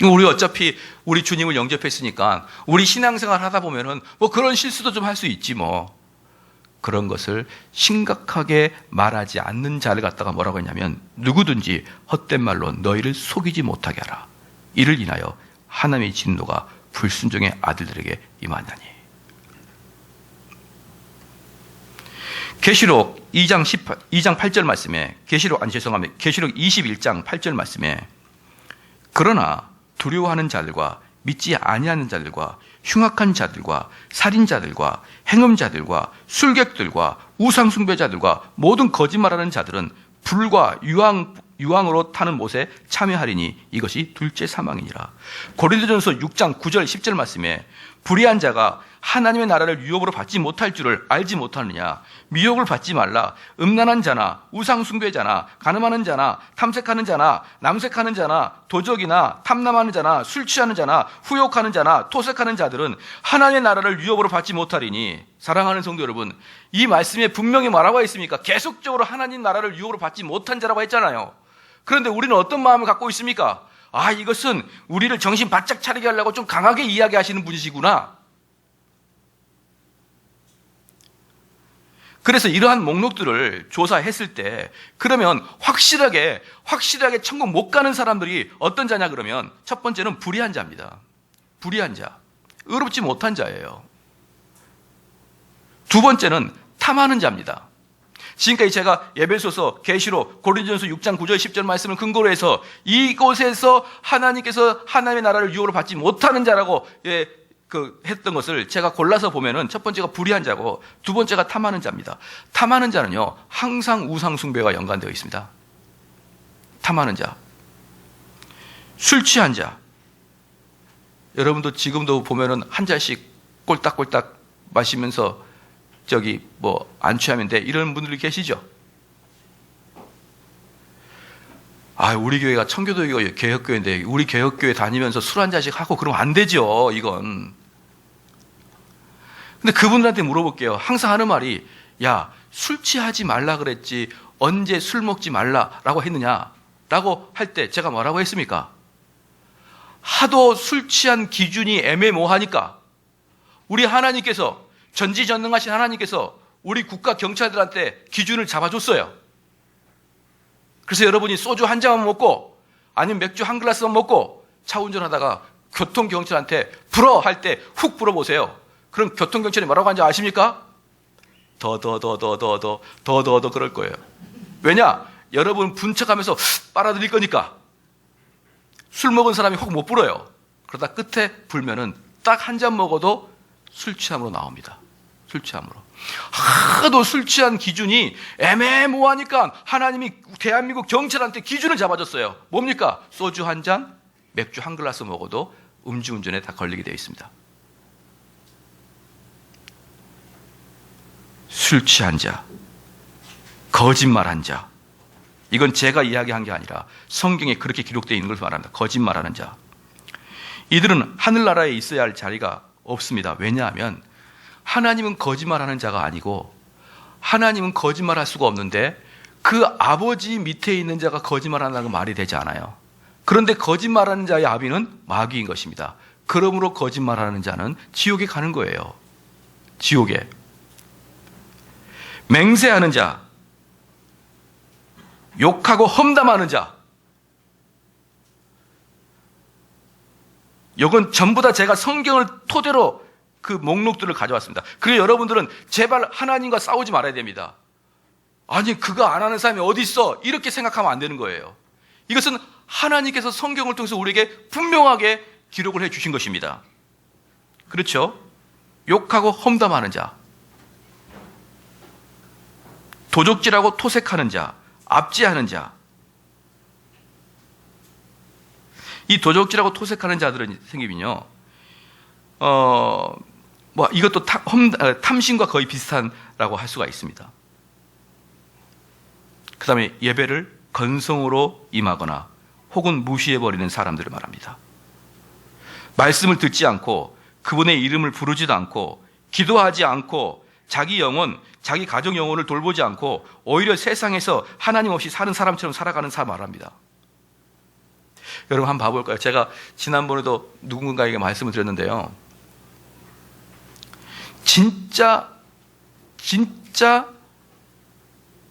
우리 어차피 우리 주님을 영접했으니까 우리 신앙생활 하다 보면은 뭐 그런 실수도 좀 할 수 있지 뭐. 그런 것을 심각하게 말하지 않는 자를 갖다가 뭐라고 했냐면 누구든지 헛된 말로 너희를 속이지 못하게 하라. 이를 인하여 하나님의 진노가 불순종의 아들들에게 임하나니. 계시록 2장 8절 말씀에 계시록 21장 8절 말씀에 그러나 두려워하는 자들과 믿지 아니하는 자들과 흉악한 자들과 살인자들과 행음자들과 술객들과 우상숭배자들과 모든 거짓말하는 자들은 불과 유황으로 타는 못에 참여하리니 이것이 둘째 사망이니라. 고린도전서 6장 9절 10절 말씀에 불의한 자가 하나님의 나라를 유혹으로 받지 못할 줄을 알지 못하느냐. 미혹을 받지 말라. 음란한 자나 우상숭배자나 간음하는 자나 탐색하는 자나 남색하는 자나 도적이나 탐남하는 자나 술 취하는 자나 후욕하는 자나 토색하는 자들은 하나님의 나라를 유혹으로 받지 못하리니. 사랑하는 성도 여러분, 이 말씀에 분명히 뭐라고 있습니까? 계속적으로 하나님 나라를 유혹으로 받지 못한 자라고 했잖아요. 그런데 우리는 어떤 마음을 갖고 있습니까? 아, 이것은 우리를 정신 바짝 차리게 하려고 좀 강하게 이야기하시는 분이시구나. 그래서 이러한 목록들을 조사했을 때 그러면 확실하게 천국 못 가는 사람들이 어떤 자냐 그러면 첫 번째는 불의한 자입니다. 불의한 자. 의롭지 못한 자예요. 두 번째는 탐하는 자입니다. 지금까지 제가 에베소서, 계시록, 고린도전서 6장 9절 10절 말씀을 근거로 해서 이곳에서 하나님께서 하나님의 나라를 유혹으로 받지 못하는 자라고 했던 것을 제가 골라서 보면은 첫 번째가 불의한 자고 두 번째가 탐하는 자입니다. 탐하는 자는요 항상 우상 숭배와 연관되어 있습니다. 탐하는 자, 술 취한 자. 여러분도 지금도 보면은 한 잔씩 꼴딱꼴딱 마시면서 안 취하면 돼 이런 분들이 계시죠? 우리 교회가 청교도 개혁교회인데 우리 개혁교회 다니면서 술 한 잔씩 하고 그러면 안 되죠, 이건. 근데 그분들한테 물어볼게요. 항상 하는 말이, 야, 술 취하지 말라 그랬지 언제 술 먹지 말라라고 했느냐 라고 할 때 제가 뭐라고 했습니까? 하도 술 취한 기준이 애매모호하니까 우리 하나님께서, 전지전능하신 하나님께서 우리 국가 경찰들한테 기준을 잡아줬어요. 그래서 여러분이 소주 한 잔만 먹고 아니면 맥주 한 글라스만 먹고 차 운전하다가 교통경찰한테 불어 할 때 훅 불어보세요. 그럼 교통경찰이 뭐라고 하는지 아십니까? 더 그럴 거예요. 왜냐? 여러분 분척하면서 빨아들일 거니까. 술 먹은 사람이 혹 못 불어요. 그러다 끝에 불면은 딱 한 잔 먹어도 술 취함으로 나옵니다. 술 취함으로. 하도 술 취한 기준이 애매모호하니까 하나님이 대한민국 경찰한테 기준을 잡아줬어요. 뭡니까? 소주 한 잔, 맥주 한 글라스 먹어도 음주운전에 다 걸리게 되어 있습니다. 술 취한 자, 거짓말한 자. 이건 제가 이야기한 게 아니라 성경에 그렇게 기록되어 있는 것을 말합니다. 거짓말하는 자. 이들은 하늘나라에 있어야 할 자리가 없습니다. 왜냐하면 하나님은 거짓말하는 자가 아니고 하나님은 거짓말할 수가 없는데 그 아버지 밑에 있는 자가 거짓말한다는 건 말이 되지 않아요. 그런데 거짓말하는 자의 아비는 마귀인 것입니다. 그러므로 거짓말하는 자는 지옥에 가는 거예요. 지옥에. 맹세하는 자, 욕하고 험담하는 자. 이건 전부 다 제가 성경을 토대로 그 목록들을 가져왔습니다. 그리고 여러분들은 제발 하나님과 싸우지 말아야 됩니다. 아니, 그거 안 하는 사람이 어디 있어? 이렇게 생각하면 안 되는 거예요. 이것은 하나님께서 성경을 통해서 우리에게 분명하게 기록을 해 주신 것입니다. 그렇죠? 욕하고 험담하는 자, 도적질하고 토색하는 자, 압제하는 자. 이 도적질하고 토색하는 자들은 생기면요, 이것도 탐심과 거의 비슷한라고 할 수가 있습니다. 그 다음에 예배를 건성으로 임하거나 혹은 무시해버리는 사람들을 말합니다. 말씀을 듣지 않고 그분의 이름을 부르지도 않고 기도하지 않고 자기 영혼, 자기 가정 영혼을 돌보지 않고 오히려 세상에서 하나님 없이 사는 사람처럼 살아가는 사람 말합니다. 여러분 한번 봐볼까요? 제가 지난번에도 누군가에게 말씀을 드렸는데요. 진짜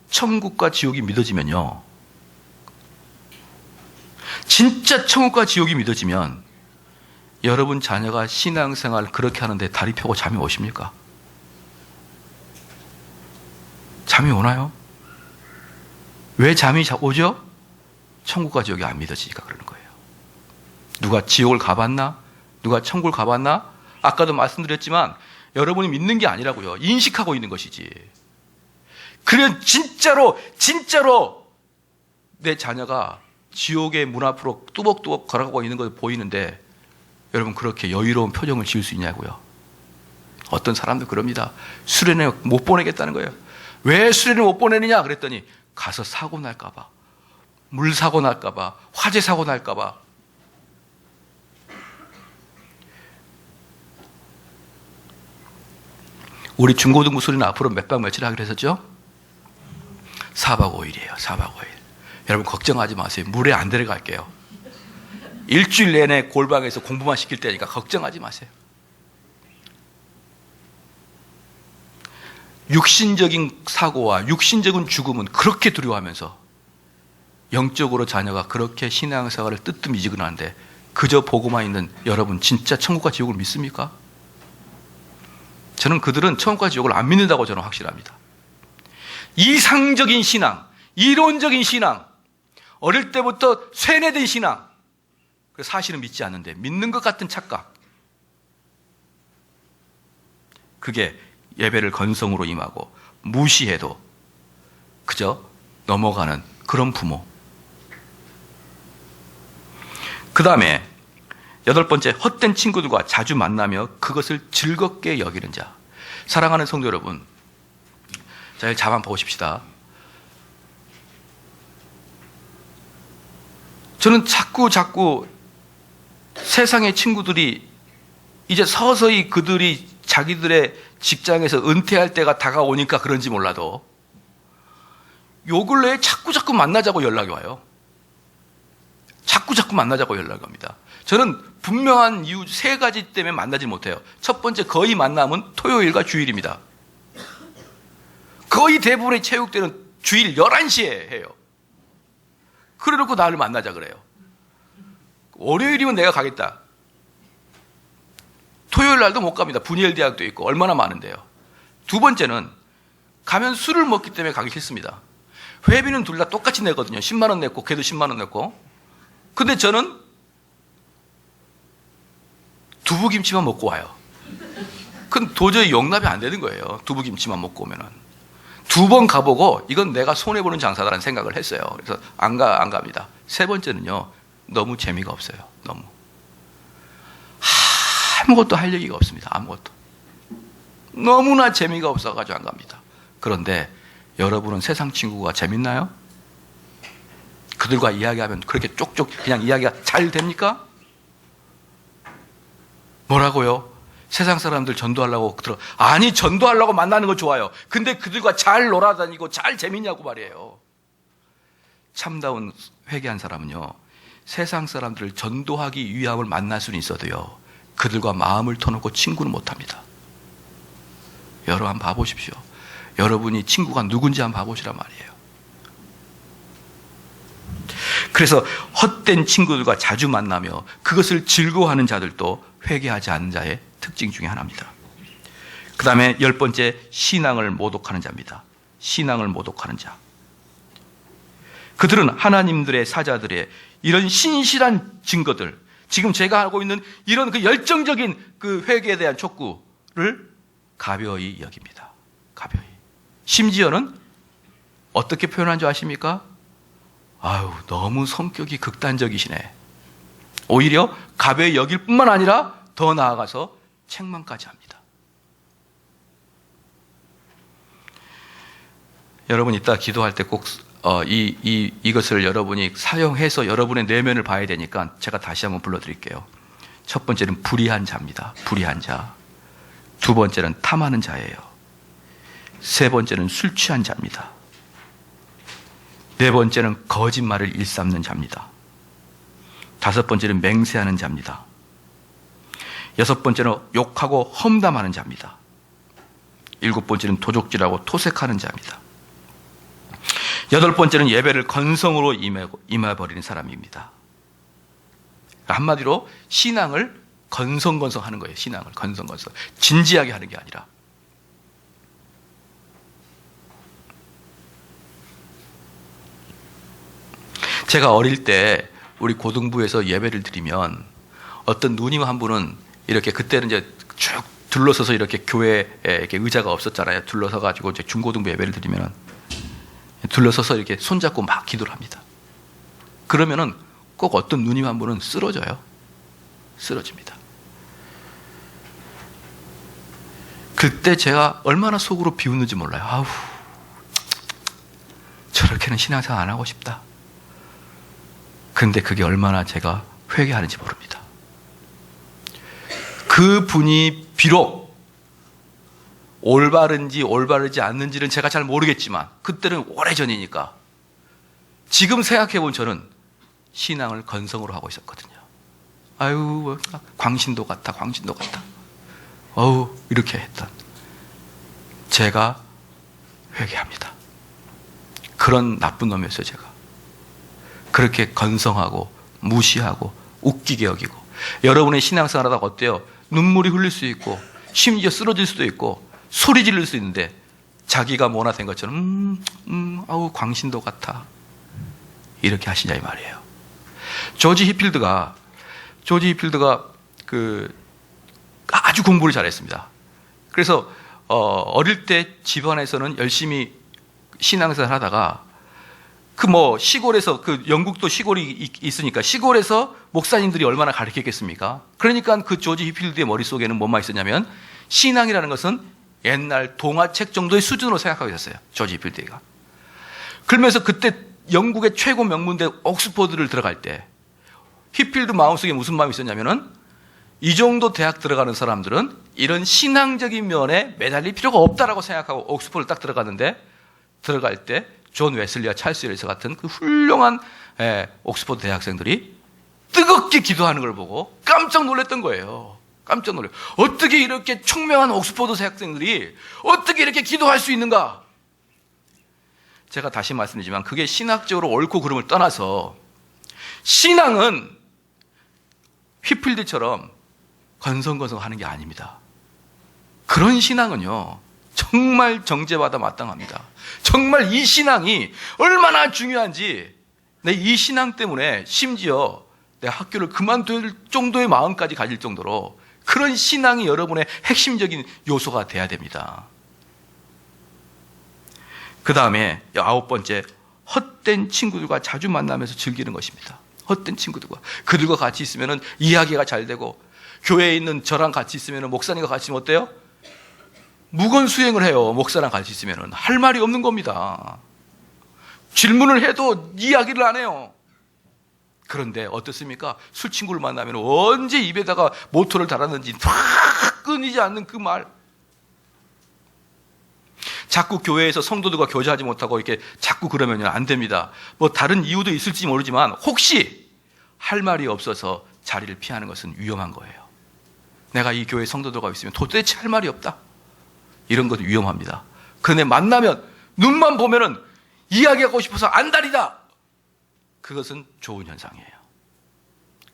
천국과 지옥이 믿어지면요. 진짜 천국과 지옥이 믿어지면 여러분 자녀가 신앙생활 그렇게 하는데 다리 펴고 잠이 오십니까? 잠이 오나요? 왜 잠이 오죠? 천국과 지옥이 안 믿어지니까 그러는 거예요. 누가 지옥을 가봤나? 누가 천국을 가봤나? 아까도 말씀드렸지만 여러분이 믿는 게 아니라고요. 인식하고 있는 것이지. 그러면 진짜로 내 자녀가 지옥의 문 앞으로 뚜벅뚜벅 걸어가고 있는 거 보이는데 여러분 그렇게 여유로운 표정을 지을 수 있냐고요. 어떤 사람도 그럽니다. 수련회 못 보내겠다는 거예요. 왜 수련회 못 보내느냐 그랬더니 가서 사고 날까 봐, 물 사고 날까 봐, 화재 사고 날까 봐. 우리 중고등부 수련회 앞으로 몇 박 며칠 하기로 했었죠? 4박 5일이에요. 4박 5일. 여러분 걱정하지 마세요. 물에 안 들어갈게요. 일주일 내내 골방에서 공부만 시킬 때니까 걱정하지 마세요. 육신적인 사고와 육신적인 죽음은 그렇게 두려워하면서 영적으로 자녀가 그렇게 신앙생활을 뜨뜻미지근한데 그저 보고만 있는 여러분 진짜 천국과 지옥을 믿습니까? 저는 그들은 천국과 지옥을 안 믿는다고 저는 확실합니다. 이상적인 신앙, 이론적인 신앙, 어릴 때부터 쇠뇌된 신앙, 사실은 믿지 않는데 믿는 것 같은 착각, 그게 예배를 건성으로 임하고 무시해도 그저 넘어가는 그런 부모. 그 다음에 8번째, 헛된 친구들과 자주 만나며 그것을 즐겁게 여기는 자. 사랑하는 성도 여러분, 자, 여기 자만 보십시다. 저는 자꾸 세상의 친구들이 이제 서서히 그들이 자기들의 직장에서 은퇴할 때가 다가오니까 그런지 몰라도 요 근래에 자꾸 만나자고 연락이 와요. 자꾸 만나자고 연락이 옵니다. 저는 분명한 이유 3가지 때문에 만나지 못해요. 첫 번째, 거의 만남은 토요일과 주일입니다. 거의 대부분의 체육대는 주일 11시에 해요. 그래 놓고 나를 만나자 그래요. 월요일이면 내가 가겠다. 토요일 날도 못 갑니다. 분이엘 대학도 있고 얼마나 많은데요. 두 번째는 가면 술을 먹기 때문에 가기 싫습니다. 회비는 둘 다 똑같이 내거든요. 10만 원 냈고 걔도 10만 원 냈고. 근데 저는 두부김치만 먹고 와요. 그건 도저히 용납이 안 되는 거예요. 두부김치만 먹고 오면은. 2번 가보고 이건 내가 손해보는 장사다라는 생각을 했어요. 그래서 안 갑니다. 3번째는요, 너무 재미가 없어요. 너무. 아무것도 할 얘기가 없습니다. 아무것도. 너무나 재미가 없어가지고 안 갑니다. 그런데 여러분은 세상 친구가 재밌나요? 그들과 이야기하면 그렇게 쪽쪽 그냥 이야기가 잘 됩니까? 뭐라고요? 세상 사람들 전도하려고 아니, 전도하려고 만나는 거 좋아요. 근데 그들과 잘 놀아다니고 잘 재밌냐고 말이에요. 참다운 회개한 사람은요, 세상 사람들을 전도하기 위함을 만날 수는 있어도요, 그들과 마음을 터놓고 친구는 못합니다. 여러분 한번 봐보십시오. 여러분이 친구가 누군지 한번 봐보시란 말이에요. 그래서 헛된 친구들과 자주 만나며 그것을 즐거워하는 자들도 회개하지 않는 자의 특징 중에 하나입니다. 그 다음에 10번째, 신앙을 모독하는 자입니다. 신앙을 모독하는 자. 그들은 하나님들의 사자들의 이런 신실한 증거들, 지금 제가 하고 있는 이런 그 열정적인 그 회개에 대한 촉구를 가벼이 여깁니다. 가벼이. 심지어는 어떻게 표현한 줄 아십니까? 아유, 너무 성격이 극단적이시네. 오히려 가벼이 여길 뿐만 아니라 더 나아가서 책망까지 합니다. 여러분 이따 기도할 때 꼭 이것을 여러분이 사용해서 여러분의 내면을 봐야 되니까 제가 다시 한번 불러드릴게요. 첫 번째는 불의한 자입니다. 불의한 자. 두 번째는 탐하는 자예요. 세 번째는 술 취한 자입니다. 네 번째는 거짓말을 일삼는 자입니다. 다섯 번째는 맹세하는 자입니다. 여섯 번째는 욕하고 험담하는 자입니다. 일곱 번째는 도적질하고 토색하는 자입니다. 여덟 번째는 예배를 건성으로 임해버리는 사람입니다. 한마디로 신앙을 건성하는 거예요. 신앙을 건성건성. 진지하게 하는 게 아니라. 제가 어릴 때 우리 고등부에서 예배를 드리면 어떤 누님 한 분은 이렇게, 그때는 이제 쭉 둘러서서 이렇게 교회에 이렇게 의자가 없었잖아요. 둘러서 가지고 이제 중고등부 예배를 드리면 둘러서서 이렇게 손잡고 막 기도를 합니다. 그러면은 꼭 어떤 누님 한 분은 쓰러져요. 쓰러집니다. 그때 제가 얼마나 속으로 비웃는지 몰라요. 아우, 저렇게는 신앙생활 안 하고 싶다. 근데 그게 얼마나 제가 회개하는지 모릅니다. 그 분이 비록 올바른지 올바르지 않는지는 제가 잘 모르겠지만 그때는 오래전이니까 지금 생각해본 저는 신앙을 건성으로 하고 있었거든요. 아유, 광신도 같아, 광신도 같아. 어우, 이렇게 했던 제가 회개합니다. 그런 나쁜 놈이었어요, 제가. 그렇게 건성하고 무시하고 웃기게 여기고. 여러분의 신앙생활 하다가 어때요? 눈물이 흘릴 수 있고 심지어 쓰러질 수도 있고 소리 지를 수 있는데 자기가 뭐나 된 것처럼 아우, 광신도 같아, 이렇게 하시냐 이 말이에요. 조지 히필드가 아주 공부를 잘했습니다. 그래서 어릴 때 집안에서는 열심히 신앙생활 하다가 시골에서, 영국도 시골이 있으니까 시골에서 목사님들이 얼마나 가르쳤겠습니까? 그러니까 그 조지 휘필드의 머릿속에는 뭐만 있었냐면, 신앙이라는 것은 옛날 동화책 정도의 수준으로 생각하고 있었어요. 조지 휘필드가. 그러면서 그때 영국의 최고 명문대 옥스퍼드를 들어갈 때, 휘필드 마음속에 무슨 마음이 있었냐면은, 이 정도 대학 들어가는 사람들은 이런 신앙적인 면에 매달릴 필요가 없다라고 생각하고 옥스퍼드를 딱 들어갈 때 존 웨슬리와 찰스 웰스 같은 그 훌륭한 옥스퍼드 대학생들이 뜨겁게 기도하는 걸 보고 깜짝 놀랐던 거예요. 깜짝 놀래요. 어떻게 이렇게 총명한 옥스퍼드 대학생들이 어떻게 이렇게 기도할 수 있는가? 제가 다시 말씀드리지만 그게 신학적으로 옳고 그름을 떠나서 신앙은 휘필드처럼 건성건성하는 게 아닙니다. 그런 신앙은요, 정말 정죄받아 마땅합니다. 정말 이 신앙이 얼마나 중요한지, 내 이 신앙 때문에 심지어 내 학교를 그만둘 정도의 마음까지 가질 정도로 그런 신앙이 여러분의 핵심적인 요소가 돼야 됩니다. 그 다음에 9번째, 헛된 친구들과 자주 만나면서 즐기는 것입니다. 헛된 친구들과. 그들과 같이 있으면 이야기가 잘 되고, 교회에 있는 저랑 같이 있으면, 목사님과 같이 있으면 어때요? 무건 수행을 해요. 목사랑 같이 있으면 할 말이 없는 겁니다. 질문을 해도 이야기를 안 해요. 그런데 어떻습니까? 술 친구를 만나면 언제 입에다가 모터를 달았는지 팍 끊이지 않는 그 말. 자꾸 교회에서 성도들과 교제하지 못하고 이렇게 자꾸 그러면 안 됩니다. 다른 이유도 있을지 모르지만 혹시 할 말이 없어서 자리를 피하는 것은 위험한 거예요. 내가 이 교회 성도들과 있으면 도대체 할 말이 없다. 이런 것도 위험합니다. 그런데 만나면 눈만 보면은 이야기하고 싶어서 안달이다. 그것은 좋은 현상이에요.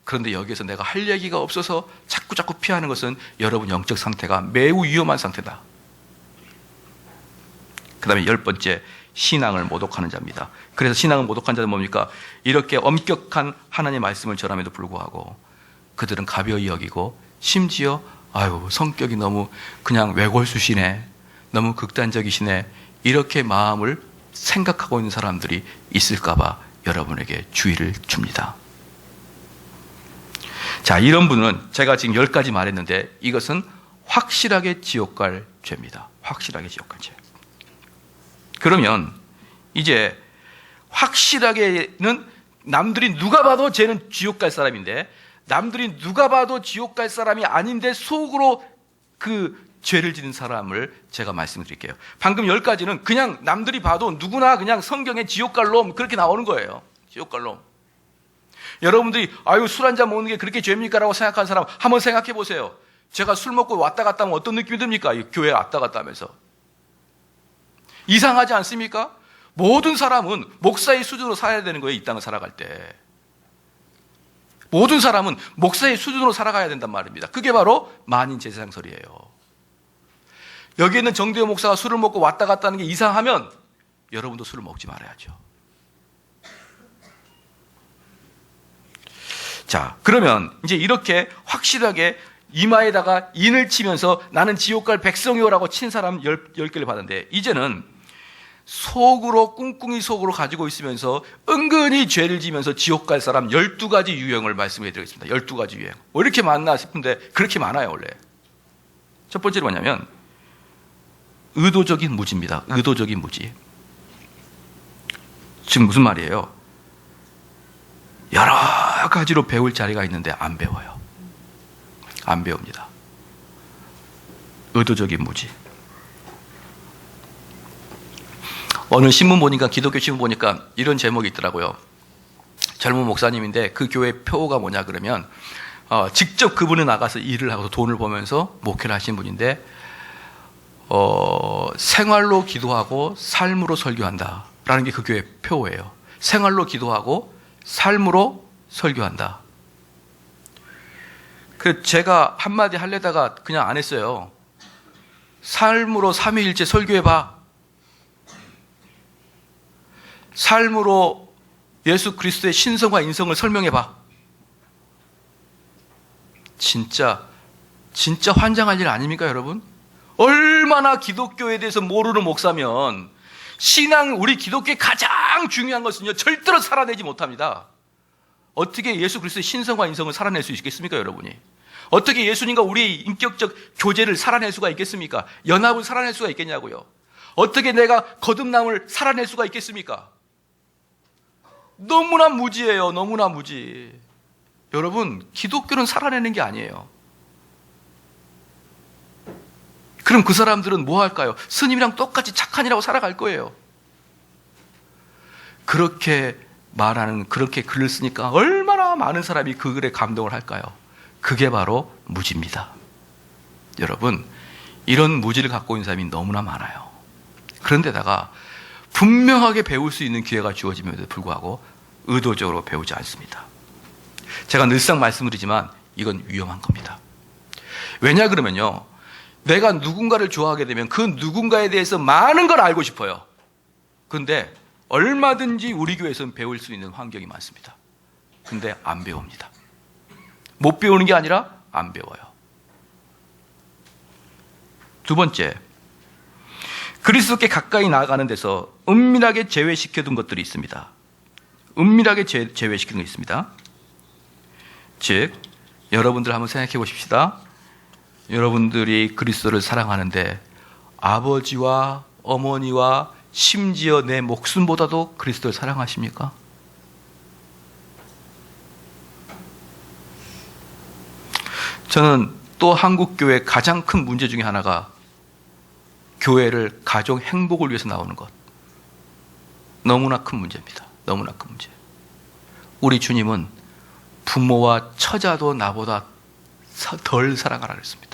그런데 여기에서 내가 할 얘기가 없어서 자꾸 피하는 것은 여러분 영적 상태가 매우 위험한 상태다. 그 다음에 10번째, 신앙을 모독하는 자입니다. 그래서 신앙을 모독하는 자는 뭡니까? 이렇게 엄격한 하나님의 말씀을 전함에도 불구하고 그들은 가벼이 여기고 심지어 성격이 너무 그냥 외골수시네, 너무 극단적이시네, 이렇게 마음을 생각하고 있는 사람들이 있을까봐 여러분에게 주의를 줍니다. 자, 이런 분은 제가 지금 10가지 말했는데 이것은 확실하게 지옥 갈 죄입니다. 확실하게 지옥 갈 죄. 그러면 이제 확실하게는 남들이 누가 봐도 쟤는 지옥 갈 사람인데, 남들이 누가 봐도 지옥 갈 사람이 아닌데 속으로 그 죄를 지는 사람을 제가 말씀드릴게요. 방금 10가지는 그냥 남들이 봐도 누구나 그냥 성경에 지옥 갈 놈 그렇게 나오는 거예요. 지옥 갈 놈. 여러분들이 술 한잔 먹는 게 그렇게 죄입니까? 라고 생각하는 사람 한번 생각해 보세요. 제가 술 먹고 왔다 갔다 하면 어떤 느낌이 듭니까? 교회에 왔다 갔다 하면서. 이상하지 않습니까? 모든 사람은 목사의 수준으로 살아야 되는 거예요. 이 땅을 살아갈 때. 모든 사람은 목사의 수준으로 살아가야 된단 말입니다. 그게 바로 만인 제사장설이에요. 여기 있는 정대호 목사가 술을 먹고 왔다 갔다 하는 게 이상하면 여러분도 술을 먹지 말아야죠. 자, 그러면 이제 이렇게 확실하게 이마에다가 인을 치면서 나는 지옥 갈 백성이오라고 친 사람 10개를 봤는데, 이제는 속으로 꿍꿍이 속으로 가지고 있으면서 은근히 죄를 지면서 지옥 갈 사람 12가지 유형을 말씀해 드리겠습니다. 12가지 유형. 왜 이렇게 많나 싶은데 그렇게 많아요, 원래. 첫 번째로 뭐냐면 의도적인 무지입니다. 의도적인 무지. 지금 무슨 말이에요? 여러 가지로 배울 자리가 있는데 안 배워요. 안 배웁니다. 의도적인 무지. 어느 신문 보니까, 기독교 신문 보니까 이런 제목이 있더라고요. 젊은 목사님인데 그 교회 표가 뭐냐 그러면 직접 그분이 나가서 일을 하고 돈을 벌면서 목회를 하신 분인데 생활로 기도하고 삶으로 설교한다 라는 게 그 교회 표예요. 생활로 기도하고 삶으로 설교한다. 그 제가 한마디 하려다가 그냥 안 했어요. 삶으로 삼위일체 설교해봐. 삶으로 예수 그리스도의 신성과 인성을 설명해봐. 진짜 환장할 일 아닙니까, 여러분? 얼마나 기독교에 대해서 모르는 목사면, 우리 기독교의 가장 가장 중요한 것은요, 절대로 살아내지 못합니다. 어떻게 예수 그리스도의 신성과 인성을 살아낼 수 있겠습니까, 여러분이? 어떻게 예수님과 우리의 인격적 교제를 살아낼 수가 있겠습니까? 연합을 살아낼 수가 있겠냐고요? 어떻게 내가 거듭남을 살아낼 수가 있겠습니까? 너무나 무지예요. 너무나 무지. 여러분, 기독교는 살아내는 게 아니에요. 그럼 그 사람들은 뭐 할까요? 스님이랑 똑같이 착한 이라고 살아갈 거예요. 그렇게 말하는, 그렇게 글을 쓰니까 얼마나 많은 사람이 그 글에 감동을 할까요? 그게 바로 무지입니다. 여러분, 이런 무지를 갖고 있는 사람이 너무나 많아요. 그런데다가 분명하게 배울 수 있는 기회가 주어짐에도 불구하고 의도적으로 배우지 않습니다. 제가 늘상 말씀드리지만 이건 위험한 겁니다. 왜냐 그러면요, 내가 누군가를 좋아하게 되면 그 누군가에 대해서 많은 걸 알고 싶어요. 그런데 얼마든지 우리 교회에서는 배울 수 있는 환경이 많습니다. 근데 안 배웁니다. 못 배우는 게 아니라 안 배워요. 두 번째, 그리스도께 가까이 나아가는 데서 은밀하게 제외시켜둔 것들이 있습니다. 은밀하게 제외시키는 게 있습니다. 즉, 여러분들 한번 생각해 보십시다. 여러분들이 그리스도를 사랑하는데 아버지와 어머니와 심지어 내 목숨보다도 그리스도를 사랑하십니까? 저는 또 한국교회의 가장 큰 문제 중에 하나가 교회를 가정 행복을 위해서 나오는 것. 너무나 큰 문제입니다. 너무나 큰 문제. 우리 주님은 부모와 처자도 나보다 덜 사랑하라 그랬습니다.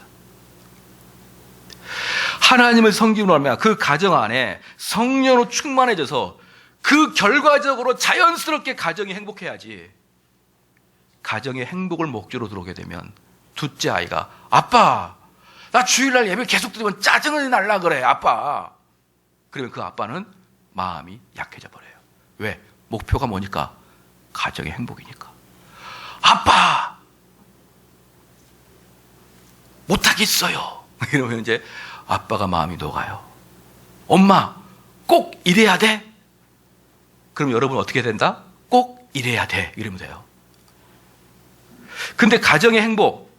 하나님을 섬기고 나면 그 가정 안에 성령으로 충만해져서 그 결과적으로 자연스럽게 가정이 행복해야지, 가정의 행복을 목적으로 들어오게 되면 둘째 아이가 아빠, 나 주일날 예배 계속 드리면 짜증이 날라 그래 아빠. 그러면 그 아빠는 마음이 약해져 버려요. 왜? 목표가 뭐니까? 가정의 행복이니까. 아빠 못하겠어요. 이러면 이제 아빠가 마음이 녹아요. 엄마 꼭 이래야 돼? 그럼 여러분 어떻게 된다? 꼭 이래야 돼. 이러면 돼요. 근데 가정의 행복,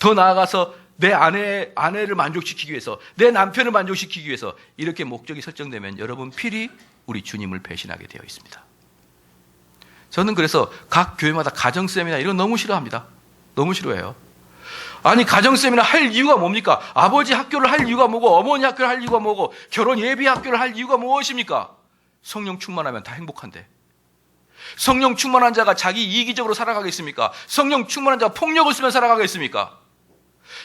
더 나아가서 내 아내를 만족시키기 위해서, 내 남편을 만족시키기 위해서 이렇게 목적이 설정되면 여러분 필히 우리 주님을 배신하게 되어 있습니다. 저는 그래서 각 교회마다 가정 세미나 이런 거 너무 싫어합니다. 너무 싫어해요. 아니, 가정 세미나 할 이유가 뭡니까? 아버지 학교를 할 이유가 뭐고, 어머니 학교를 할 이유가 뭐고, 결혼 예비 학교를 할 이유가 무엇입니까? 성령 충만하면 다 행복한데. 성령 충만한 자가 자기 이기적으로 살아가겠습니까? 성령 충만한 자가 폭력을 쓰면 살아가겠습니까?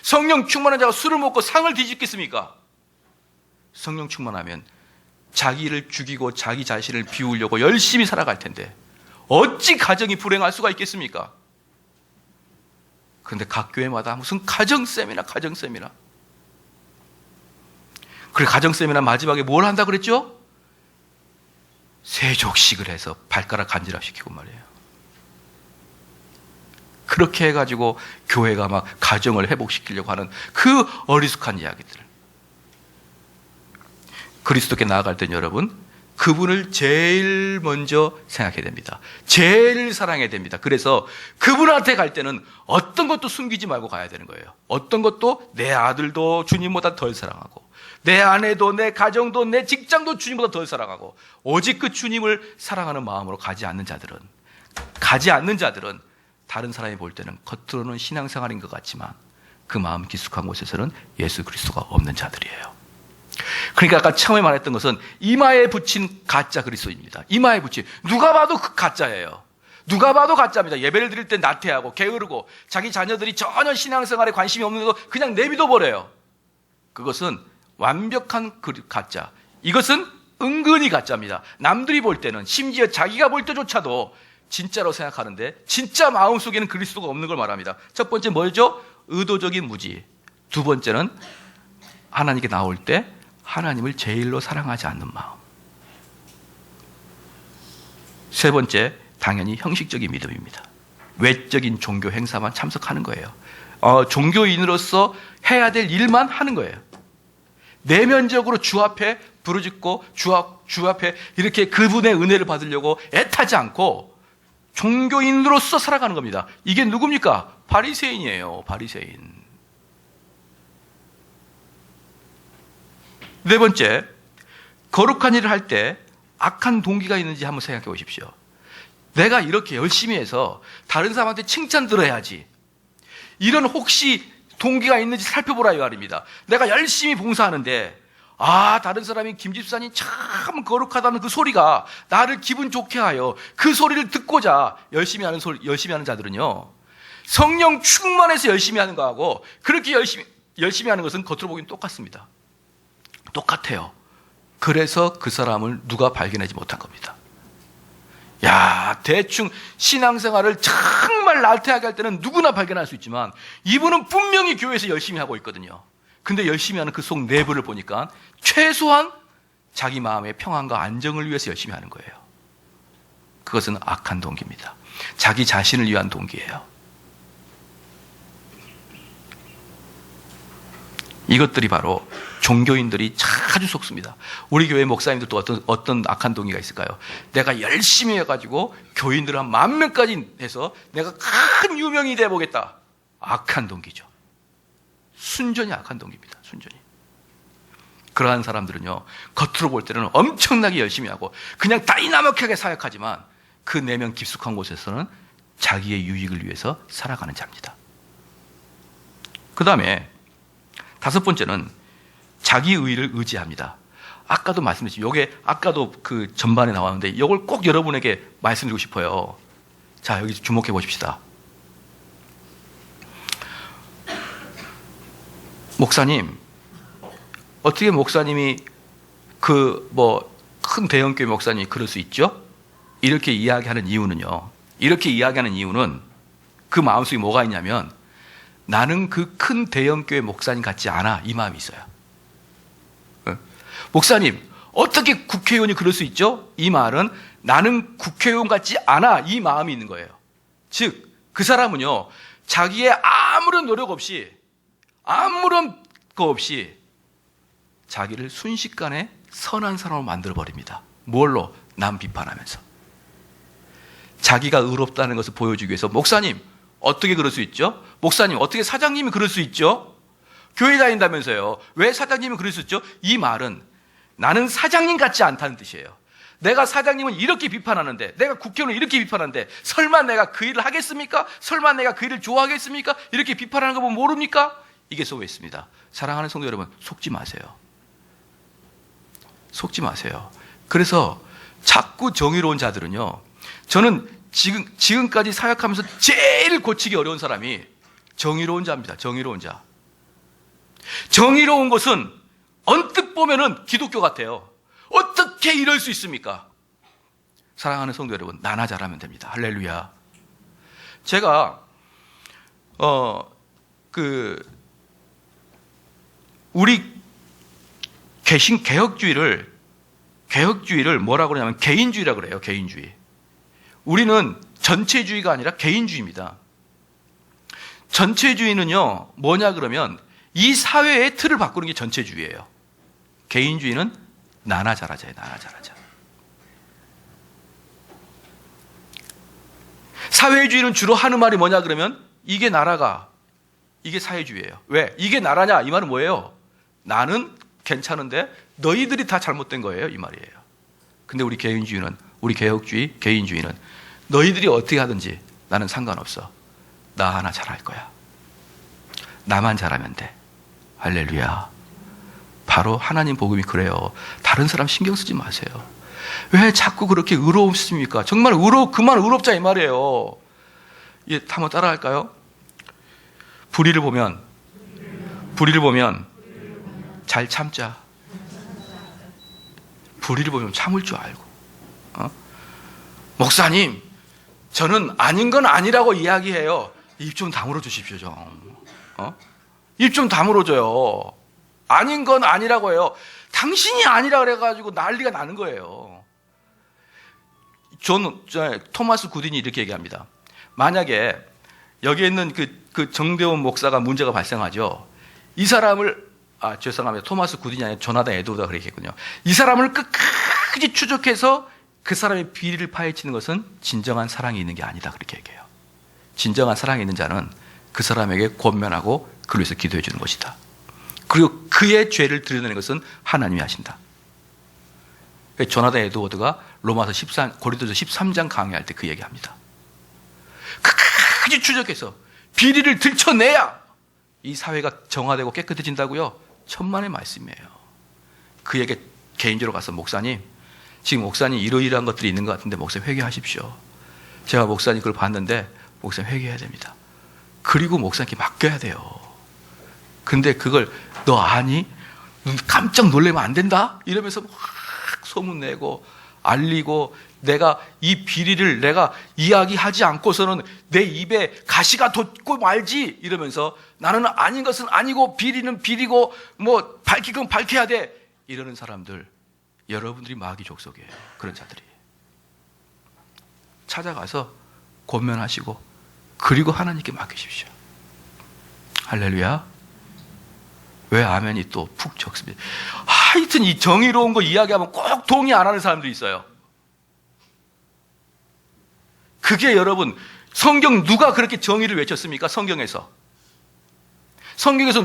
성령 충만한 자가 술을 먹고 상을 뒤집겠습니까? 성령 충만하면 자기를 죽이고 자기 자신을 비우려고 열심히 살아갈 텐데 어찌 가정이 불행할 수가 있겠습니까? 그런데 각 교회마다 무슨 가정 세미나. 그래, 가정 세미나 마지막에 뭘 한다 그랬죠? 세족식을 해서 발가락 간지럽시키고 말이에요. 그렇게 해가지고 교회가 막 가정을 회복시키려고 하는 그 어리숙한 이야기들을. 그리스도께 나아갈 땐 여러분, 그분을 제일 먼저 생각해야 됩니다. 제일 사랑해야 됩니다. 그래서 그분한테 갈 때는 어떤 것도 숨기지 말고 가야 되는 거예요. 어떤 것도 내 아들도 주님보다 덜 사랑하고, 내 아내도, 내 가정도, 내 직장도 주님보다 덜 사랑하고, 오직 그 주님을 사랑하는 마음으로 가지 않는 자들은 다른 사람이 볼 때는 겉으로는 신앙생활인 것 같지만 그 마음 깊숙한 곳에서는 예수 그리스도가 없는 자들이에요. 그러니까 아까 처음에 말했던 것은 이마에 붙인 가짜 그리스도입니다. 이마에 붙인, 누가 봐도 그 가짜예요. 누가 봐도 가짜입니다. 예배를 드릴 때 나태하고 게으르고 자기 자녀들이 전혀 신앙생활에 관심이 없는데도 그냥 내비둬 버려요. 그것은 완벽한 가짜. 이것은 은근히 가짜입니다. 남들이 볼 때는, 심지어 자기가 볼 때조차도 진짜로 생각하는데 진짜 마음속에는 그리스도가 없는 걸 말합니다. 첫 번째 뭐죠? 의도적인 무지. 두 번째는 하나님께 나올 때 하나님을 제일로 사랑하지 않는 마음. 세 번째, 당연히 형식적인 믿음입니다. 외적인 종교 행사만 참석하는 거예요. 종교인으로서 해야 될 일만 하는 거예요. 내면적으로 주 앞에 부르짖고 주 앞에 이렇게 그분의 은혜를 받으려고 애타지 않고 종교인으로서 살아가는 겁니다. 이게 누굽니까? 바리새인이에요. 바리새인. 네 번째, 거룩한 일을 할 때 악한 동기가 있는지 한번 생각해 보십시오. 내가 이렇게 열심히 해서 다른 사람한테 칭찬 들어야지, 이런 혹시 동기가 있는지 살펴보라 이 말입니다. 내가 열심히 봉사하는데 다른 사람이 김 집사님 참 거룩하다는 그 소리가 나를 기분 좋게 하여 그 소리를 듣고자 열심히 하는 자들은요, 성령 충만해서 열심히 하는 거하고 그렇게 열심히 하는 것은 겉으로 보기엔 똑같습니다. 똑같아요. 그래서 그 사람을 누가 발견하지 못한 겁니다. 대충 신앙생활을 정말 날태하게 할 때는 누구나 발견할 수 있지만 이분은 분명히 교회에서 열심히 하고 있거든요. 근데 열심히 하는 그 속 내부를 보니까 최소한 자기 마음의 평안과 안정을 위해서 열심히 하는 거예요. 그것은 악한 동기입니다. 자기 자신을 위한 동기예요. 이것들이 바로 종교인들이 자주 속습니다. 우리 교회 목사님들도 어떤 악한 동기가 있을까요? 내가 열심히 해가지고 교인들 한 10,000명까지 해서 내가 큰 유명이 돼보겠다. 악한 동기죠. 순전히 악한 동기입니다. 순전히. 그러한 사람들은요, 겉으로 볼 때는 엄청나게 열심히 하고 그냥 다이나믹하게 사역하지만 그 내면 깊숙한 곳에서는 자기의 유익을 위해서 살아가는 자입니다. 그 다음에 5번째는 자기 의를 의지합니다. 아까도 말씀드렸죠. 이게 아까도 그 전반에 나왔는데 이걸 꼭 여러분에게 말씀드리고 싶어요. 자, 여기 주목해 보십시다. 목사님, 어떻게 목사님이 큰 대형교회 목사님이 그럴 수 있죠? 이렇게 이야기하는 이유는요, 이렇게 이야기하는 이유는 그 마음속에 뭐가 있냐면 나는 그 큰 대형교회 목사님 같지 않아, 이 마음이 있어요. 목사님, 어떻게 국회의원이 그럴 수 있죠? 이 말은 나는 국회의원 같지 않아, 이 마음이 있는 거예요. 즉, 그 사람은요, 자기의 아무런 노력 없이, 아무런 거 없이 자기를 순식간에 선한 사람으로 만들어버립니다. 뭘로? 남 비판하면서. 자기가 의롭다는 것을 보여주기 위해서, 목사님, 어떻게 그럴 수 있죠? 목사님, 어떻게 사장님이 그럴 수 있죠? 교회 다닌다면서요. 왜 사장님이 그럴 수 있죠? 이 말은 나는 사장님 같지 않다는 뜻이에요. 내가 사장님은 이렇게 비판하는데, 내가 국회의원을 이렇게 비판하는데 설마 내가 그 일을 하겠습니까? 설마 내가 그 일을 좋아하겠습니까? 이렇게 비판하는 거 보면 모릅니까? 이게 속에 있습니다. 사랑하는 성도 여러분, 속지 마세요. 속지 마세요. 그래서 자꾸 정의로운 자들은요, 저는 지금까지 사역하면서 제일 고치기 어려운 사람이 정의로운 자입니다. 정의로운 자. 정의로운 것은 언뜻 보면은 기독교 같아요. 어떻게 이럴 수 있습니까? 사랑하는 성도 여러분, 나나 잘하면 됩니다. 할렐루야. 제가 우리 개혁주의를 뭐라고 그러냐면 개인주의라고 그래요. 개인주의. 우리는 전체주의가 아니라 개인주의입니다. 전체주의는요, 뭐냐 그러면 이 사회의 틀을 바꾸는 게 전체주의예요. 개인주의는 나나 잘하자예요. 나나 잘하자. 사회주의는 주로 하는 말이 뭐냐 그러면 이게 나라가, 이게 사회주의예요. 왜? 이게 나라냐? 이 말은 뭐예요? 나는 괜찮은데 너희들이 다 잘못된 거예요. 이 말이에요. 근데 우리 개인주의는, 우리 개혁주의, 개인주의는 너희들이 어떻게 하든지 나는 상관없어. 나 하나 잘할 거야. 나만 잘하면 돼. 할렐루야. 바로 하나님 복음이 그래요. 다른 사람 신경 쓰지 마세요. 왜 자꾸 그렇게 의롭습니까? 정말 그만 의롭자 이 말이에요. 한번 따라 할까요? 불의를 보면 잘 참자. 불의를 보면 참을 줄 알고. 목사님, 저는 아닌 건 아니라고 이야기해요. 입 좀 다물어 주십시오, 좀. 입 좀 다물어줘요. 아닌 건 아니라고 해요. 당신이 아니라 그래가지고 난리가 나는 거예요. 토마스 구딘이 이렇게 얘기합니다. 만약에 여기에 있는 그 정대원 목사가 문제가 발생하죠. 이 사람을 죄송합니다. 토마스 구딘이 아니라 조나단 에드워드가 그랬겠군요. 이 사람을 끝까지 추적해서 그 사람의 비리를 파헤치는 것은 진정한 사랑이 있는 게 아니다. 그렇게 얘기해요. 진정한 사랑이 있는 자는 그 사람에게 권면하고 그를 위해서 기도해 주는 것이다. 그리고 그의 죄를 드러내는 것은 하나님이 하신다. 조나단 에드워드가 로마서 13, 고린도서 13장 강의할 때 그 얘기합니다. 끝까지 추적해서 비리를 들춰내야 이 사회가 정화되고 깨끗해진다고요? 천만의 말씀이에요. 그에게 개인적으로 가서 목사님, 지금 목사님 이러이러한 것들이 있는 것 같은데 목사님 회개하십시오. 제가 목사님 그걸 봤는데 목사님 회개해야 됩니다. 그리고 목사님께 맡겨야 돼요. 근데 그걸 너 아니? 깜짝 놀라면 안 된다? 이러면서 막 소문내고 알리고 내가 이 비리를 내가 이야기하지 않고서는 내 입에 가시가 돋고 말지 이러면서 나는 아닌 것은 아니고 비리는 비리고 뭐 밝힐 건 밝혀야 돼 이러는 사람들, 여러분들이 마귀 족속이에요. 그런 자들이 찾아가서 권면하시고 그리고 하나님께 맡기십시오. 할렐루야. 왜 아멘이 또 푹 적습니다. 하여튼 이 정의로운 거 이야기하면 꼭 동의 안 하는 사람들이 있어요. 그게 여러분, 성경 누가 그렇게 정의를 외쳤습니까? 성경에서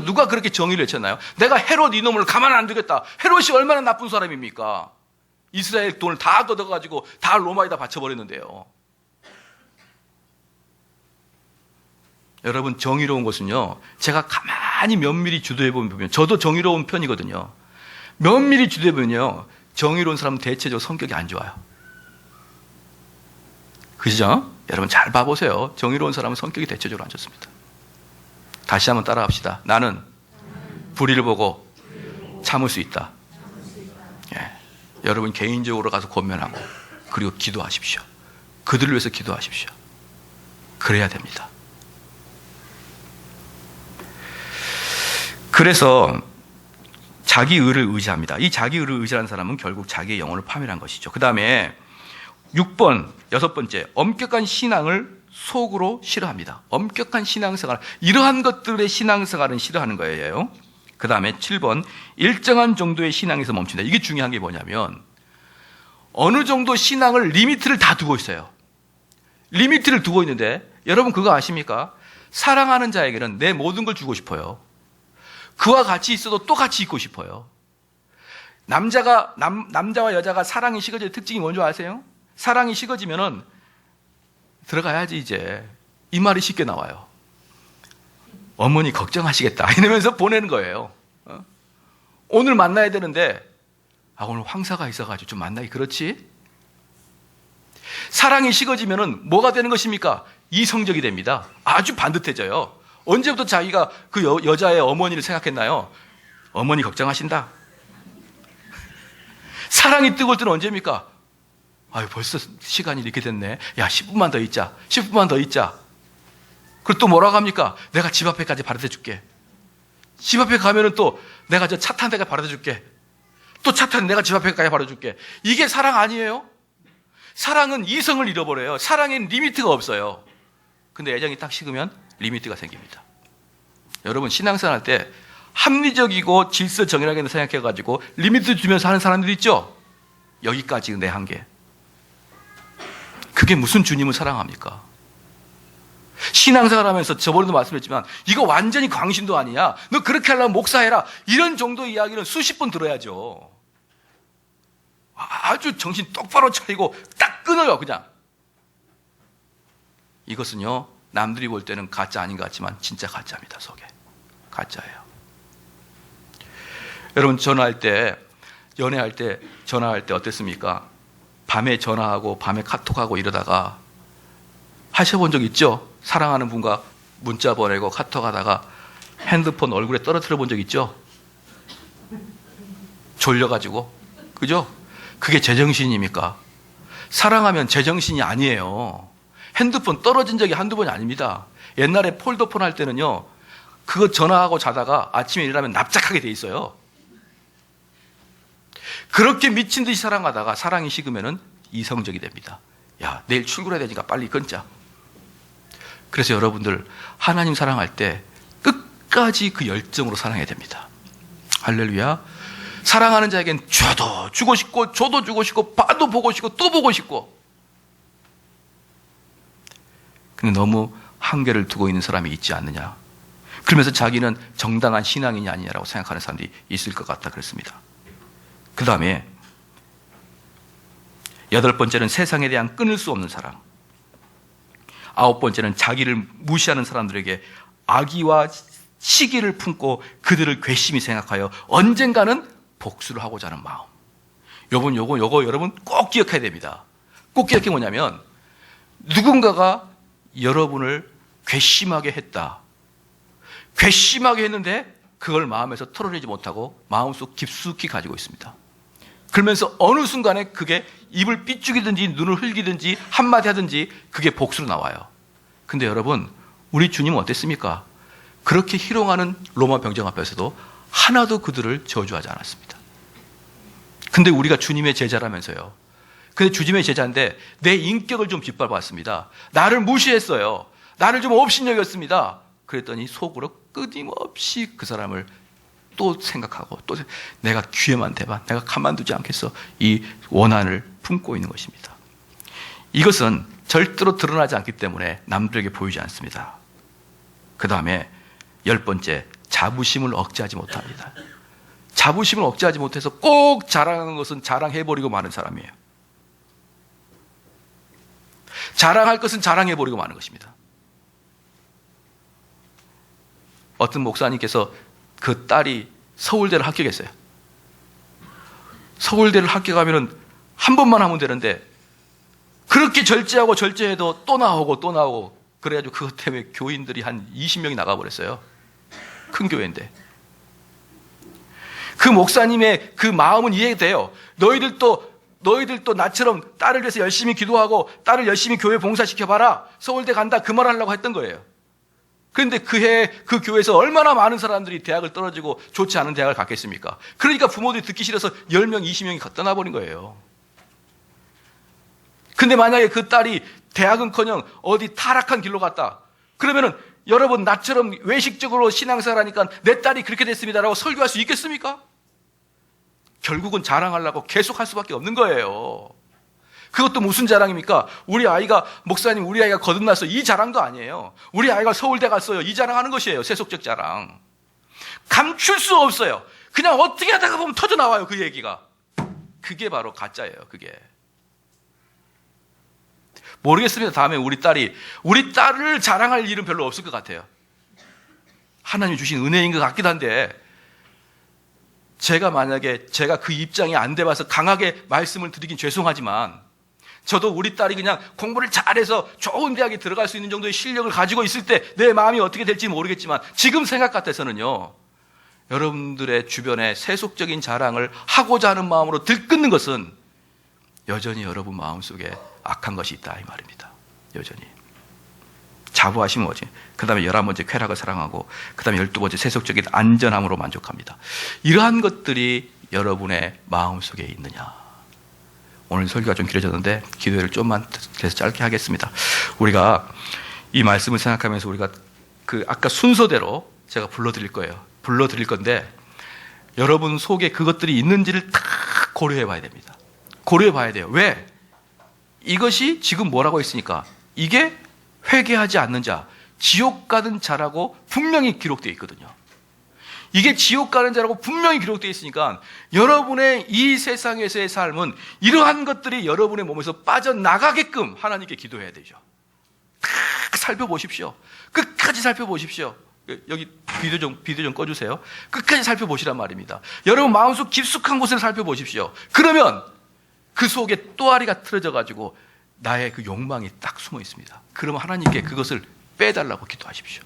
누가 그렇게 정의를 외쳤나요? 내가 헤롯 이놈을 가만 안 두겠다. 헤롯이 얼마나 나쁜 사람입니까? 이스라엘 돈을 다 걷어가지고 다 로마에다 바쳐버렸는데요. 여러분, 정의로운 것은요, 제가 가만히 면밀히 주도해보면, 저도 정의로운 편이거든요. 면밀히 주도해보면요, 정의로운 사람은 대체적으로 성격이 안 좋아요. 그죠? 여러분 잘 봐보세요. 정의로운 사람은 성격이 대체적으로 안 좋습니다. 다시 한번 따라합시다. 나는 불의를 보고 참을 수 있다. 예. 여러분 개인적으로 가서 권면하고 그리고 기도하십시오. 그들을 위해서 기도하십시오. 그래야 됩니다. 그래서 자기 의를 의지합니다. 이 자기 의를 의지하는 사람은 결국 자기의 영혼을 파멸한 것이죠. 그 다음에 6번, 6번째, 엄격한 신앙을 속으로 싫어합니다. 엄격한 신앙생활, 이러한 것들의 신앙생활은 싫어하는 거예요. 그 다음에 7번, 일정한 정도의 신앙에서 멈춘다. 이게 중요한 게 뭐냐면 어느 정도 신앙을 리미트를 다 두고 있어요. 리미트를 두고 있는데 여러분 그거 아십니까? 사랑하는 자에게는 내 모든 걸 주고 싶어요. 그와 같이 있어도 또 같이 있고 싶어요. 남자와 여자가 사랑이 식어질 특징이 뭔지 아세요? 사랑이 식어지면은 들어가야지 이제 이 말이 쉽게 나와요. 어머니 걱정하시겠다 이러면서 보내는 거예요. 오늘 만나야 되는데 오늘 황사가 있어가지고 좀 만나기 그렇지? 사랑이 식어지면은 뭐가 되는 것입니까? 이성적이 됩니다. 아주 반듯해져요. 언제부터 자기가 그 여자의 어머니를 생각했나요? 어머니 걱정하신다. 사랑이 뜨거울 때는 언제입니까? 벌써 시간이 이렇게 됐네. 야, 10분만 더 있자. 10분만 더 있자. 그리고 또 뭐라고 합니까? 내가 집 앞에까지 바라다 줄게. 집 앞에 가면은 또 내가 저 차 탄 데가 바라다 줄게. 또 차 탄 내가 집 앞에까지 바라다 줄게. 이게 사랑 아니에요? 사랑은 이성을 잃어버려요. 사랑에는 리미트가 없어요. 근데 애정이 딱 식으면 리미트가 생깁니다. 여러분 신앙생활 할 때 합리적이고 질서 정연하게 생각해가지고 리미트 주면서 하는 사람들이 있죠? 여기까지 내 한계. 그게 무슨 주님을 사랑합니까? 신앙생활 하면서 저번에도 말씀했지만 이거 완전히 광신도 아니야. 너 그렇게 하려면 목사해라. 이런 정도의 이야기는 수십 번 들어야죠. 아주 정신 똑바로 차리고 딱 끊어요 그냥. 이것은요 남들이 볼 때는 가짜 아닌 것 같지만 진짜 가짜입니다. 속에 가짜예요. 여러분 전화할 때 연애할 때 전화할 때 어땠습니까? 밤에 전화하고 밤에 카톡하고 이러다가 하셔본 적 있죠? 사랑하는 분과 문자 보내고 카톡하다가 핸드폰 얼굴에 떨어뜨려 본 적 있죠? 졸려가지고 그죠? 그게 제정신입니까? 사랑하면 제정신이 아니에요. 핸드폰 떨어진 적이 한두 번이 아닙니다. 옛날에 폴더폰 할 때는요 그거 전화하고 자다가 아침에 일어나면 납작하게 돼 있어요. 그렇게 미친 듯이 사랑하다가 사랑이 식으면은 이성적이 됩니다. 야, 내일 출근해야 되니까 빨리 끊자. 그래서 여러분들 하나님 사랑할 때 끝까지 그 열정으로 사랑해야 됩니다. 할렐루야. 사랑하는 자에겐 줘도 주고 싶고 줘도 주고 싶고 봐도 보고 싶고 또 보고 싶고. 근데 너무 한계를 두고 있는 사람이 있지 않느냐. 그러면서 자기는 정당한 신앙인이 아니냐라고 생각하는 사람들이 있을 것 같다 그랬습니다. 그 다음에 8번째는 세상에 대한 끊을 수 없는 사랑. 9번째는 자기를 무시하는 사람들에게 악의와 시기를 품고 그들을 괘씸히 생각하여 언젠가는 복수를 하고자 하는 마음. 요거 여러분 꼭 기억해야 됩니다. 꼭 기억해 뭐냐면 누군가가 여러분을 괘씸하게 했다. 괘씸하게 했는데 그걸 마음에서 털어내지 못하고 마음속 깊숙이 가지고 있습니다. 그러면서 어느 순간에 그게 입을 삐죽이든지 눈을 흘기든지 한마디 하든지 그게 복수로 나와요. 근데 여러분, 우리 주님은 어땠습니까? 그렇게 희롱하는 로마 병정 앞에서도 하나도 그들을 저주하지 않았습니다. 근데 우리가 주님의 제자라면서요. 근데 주님의 제자인데 내 인격을 좀 짓밟았습니다. 나를 무시했어요. 나를 좀 업신여겼습니다. 그랬더니 속으로 끊임없이 그 사람을 또 생각하고 또 내가 기회만 대봐, 내가 가만두지 않겠어, 이 원한을 품고 있는 것입니다. 이것은 절대로 드러나지 않기 때문에 남들에게 보이지 않습니다. 그 다음에 10번째, 자부심을 억제하지 못합니다. 자부심을 억제하지 못해서 꼭 자랑하는 것은 자랑해버리고 마는 사람이에요. 자랑할 것은 자랑해버리고 마는 것입니다. 어떤 목사님께서 그 딸이 서울대를 합격했어요. 서울대를 합격하면 한 번만 하면 되는데 그렇게 절제하고 절제해도 또 나오고 그래가지고 그것 때문에 교인들이 한 20명이 나가버렸어요. 큰 교회인데. 그 목사님의 그 마음은 이해돼요. 너희들도 나처럼 딸을 위해서 열심히 기도하고 딸을 열심히 교회 봉사시켜봐라. 서울대 간다. 그 말 하려고 했던 거예요. 그런데 그 해에 그 교회에서 얼마나 많은 사람들이 대학을 떨어지고 좋지 않은 대학을 갔겠습니까? 그러니까 부모들이 듣기 싫어서 10명, 20명이 떠나버린 거예요. 근데 만약에 그 딸이 대학은커녕 어디 타락한 길로 갔다. 그러면은 여러분 나처럼 외식적으로 신앙생활 하니까 내 딸이 그렇게 됐습니다라고 설교할 수 있겠습니까? 결국은 자랑하려고 계속 할 수밖에 없는 거예요. 그것도 무슨 자랑입니까? 우리 아이가 목사님 우리 아이가 거듭났어, 이 자랑도 아니에요. 우리 아이가 서울대 갔어요, 이 자랑하는 것이에요. 세속적 자랑. 감출 수 없어요. 그냥 어떻게 하다가 보면 터져 나와요, 그 얘기가. 그게 바로 가짜예요. 그게. 모르겠습니다. 다음에 우리 딸을 자랑할 일은 별로 없을 것 같아요. 하나님이 주신 은혜인 것 같기도 한데 제가 그 입장이 안 돼봐서 강하게 말씀을 드리긴 죄송하지만 저도 우리 딸이 그냥 공부를 잘해서 좋은 대학에 들어갈 수 있는 정도의 실력을 가지고 있을 때 내 마음이 어떻게 될지 모르겠지만 지금 생각 같아서는요, 여러분들의 주변에 세속적인 자랑을 하고자 하는 마음으로 들끓는 것은 여전히 여러분 마음속에 악한 것이 있다 이 말입니다. 여전히. 자부하시면 뭐지? 그 다음에 11번째 쾌락을 사랑하고 그 다음에 12번째 세속적인 안전함으로 만족합니다. 이러한 것들이 여러분의 마음속에 있느냐. 오늘 설교가 좀 길어졌는데 기도를 좀만 그래서 짧게 하겠습니다. 우리가 이 말씀을 생각하면서 우리가 그 아까 순서대로 제가 불러드릴 거예요. 불러드릴 건데 여러분 속에 그것들이 있는지를 다 고려해 봐야 됩니다. 고려해 봐야 돼요. 왜? 이것이 지금 뭐라고 했으니까 이게 회개하지 않는 자, 지옥 가는 자라고 분명히 기록되어 있거든요. 이게 지옥 가는 자라고 분명히 기록되어 있으니까 여러분의 이 세상에서의 삶은 이러한 것들이 여러분의 몸에서 빠져나가게끔 하나님께 기도해야 되죠. 다 살펴보십시오. 끝까지 살펴보십시오. 여기 비디오 좀 꺼주세요. 끝까지 살펴보시란 말입니다. 여러분 마음속 깊숙한 곳을 살펴보십시오. 그러면 그 속에 또아리가 틀어져 가지고 나의 그 욕망이 딱 숨어 있습니다. 그러면 하나님께 그것을 빼달라고 기도하십시오.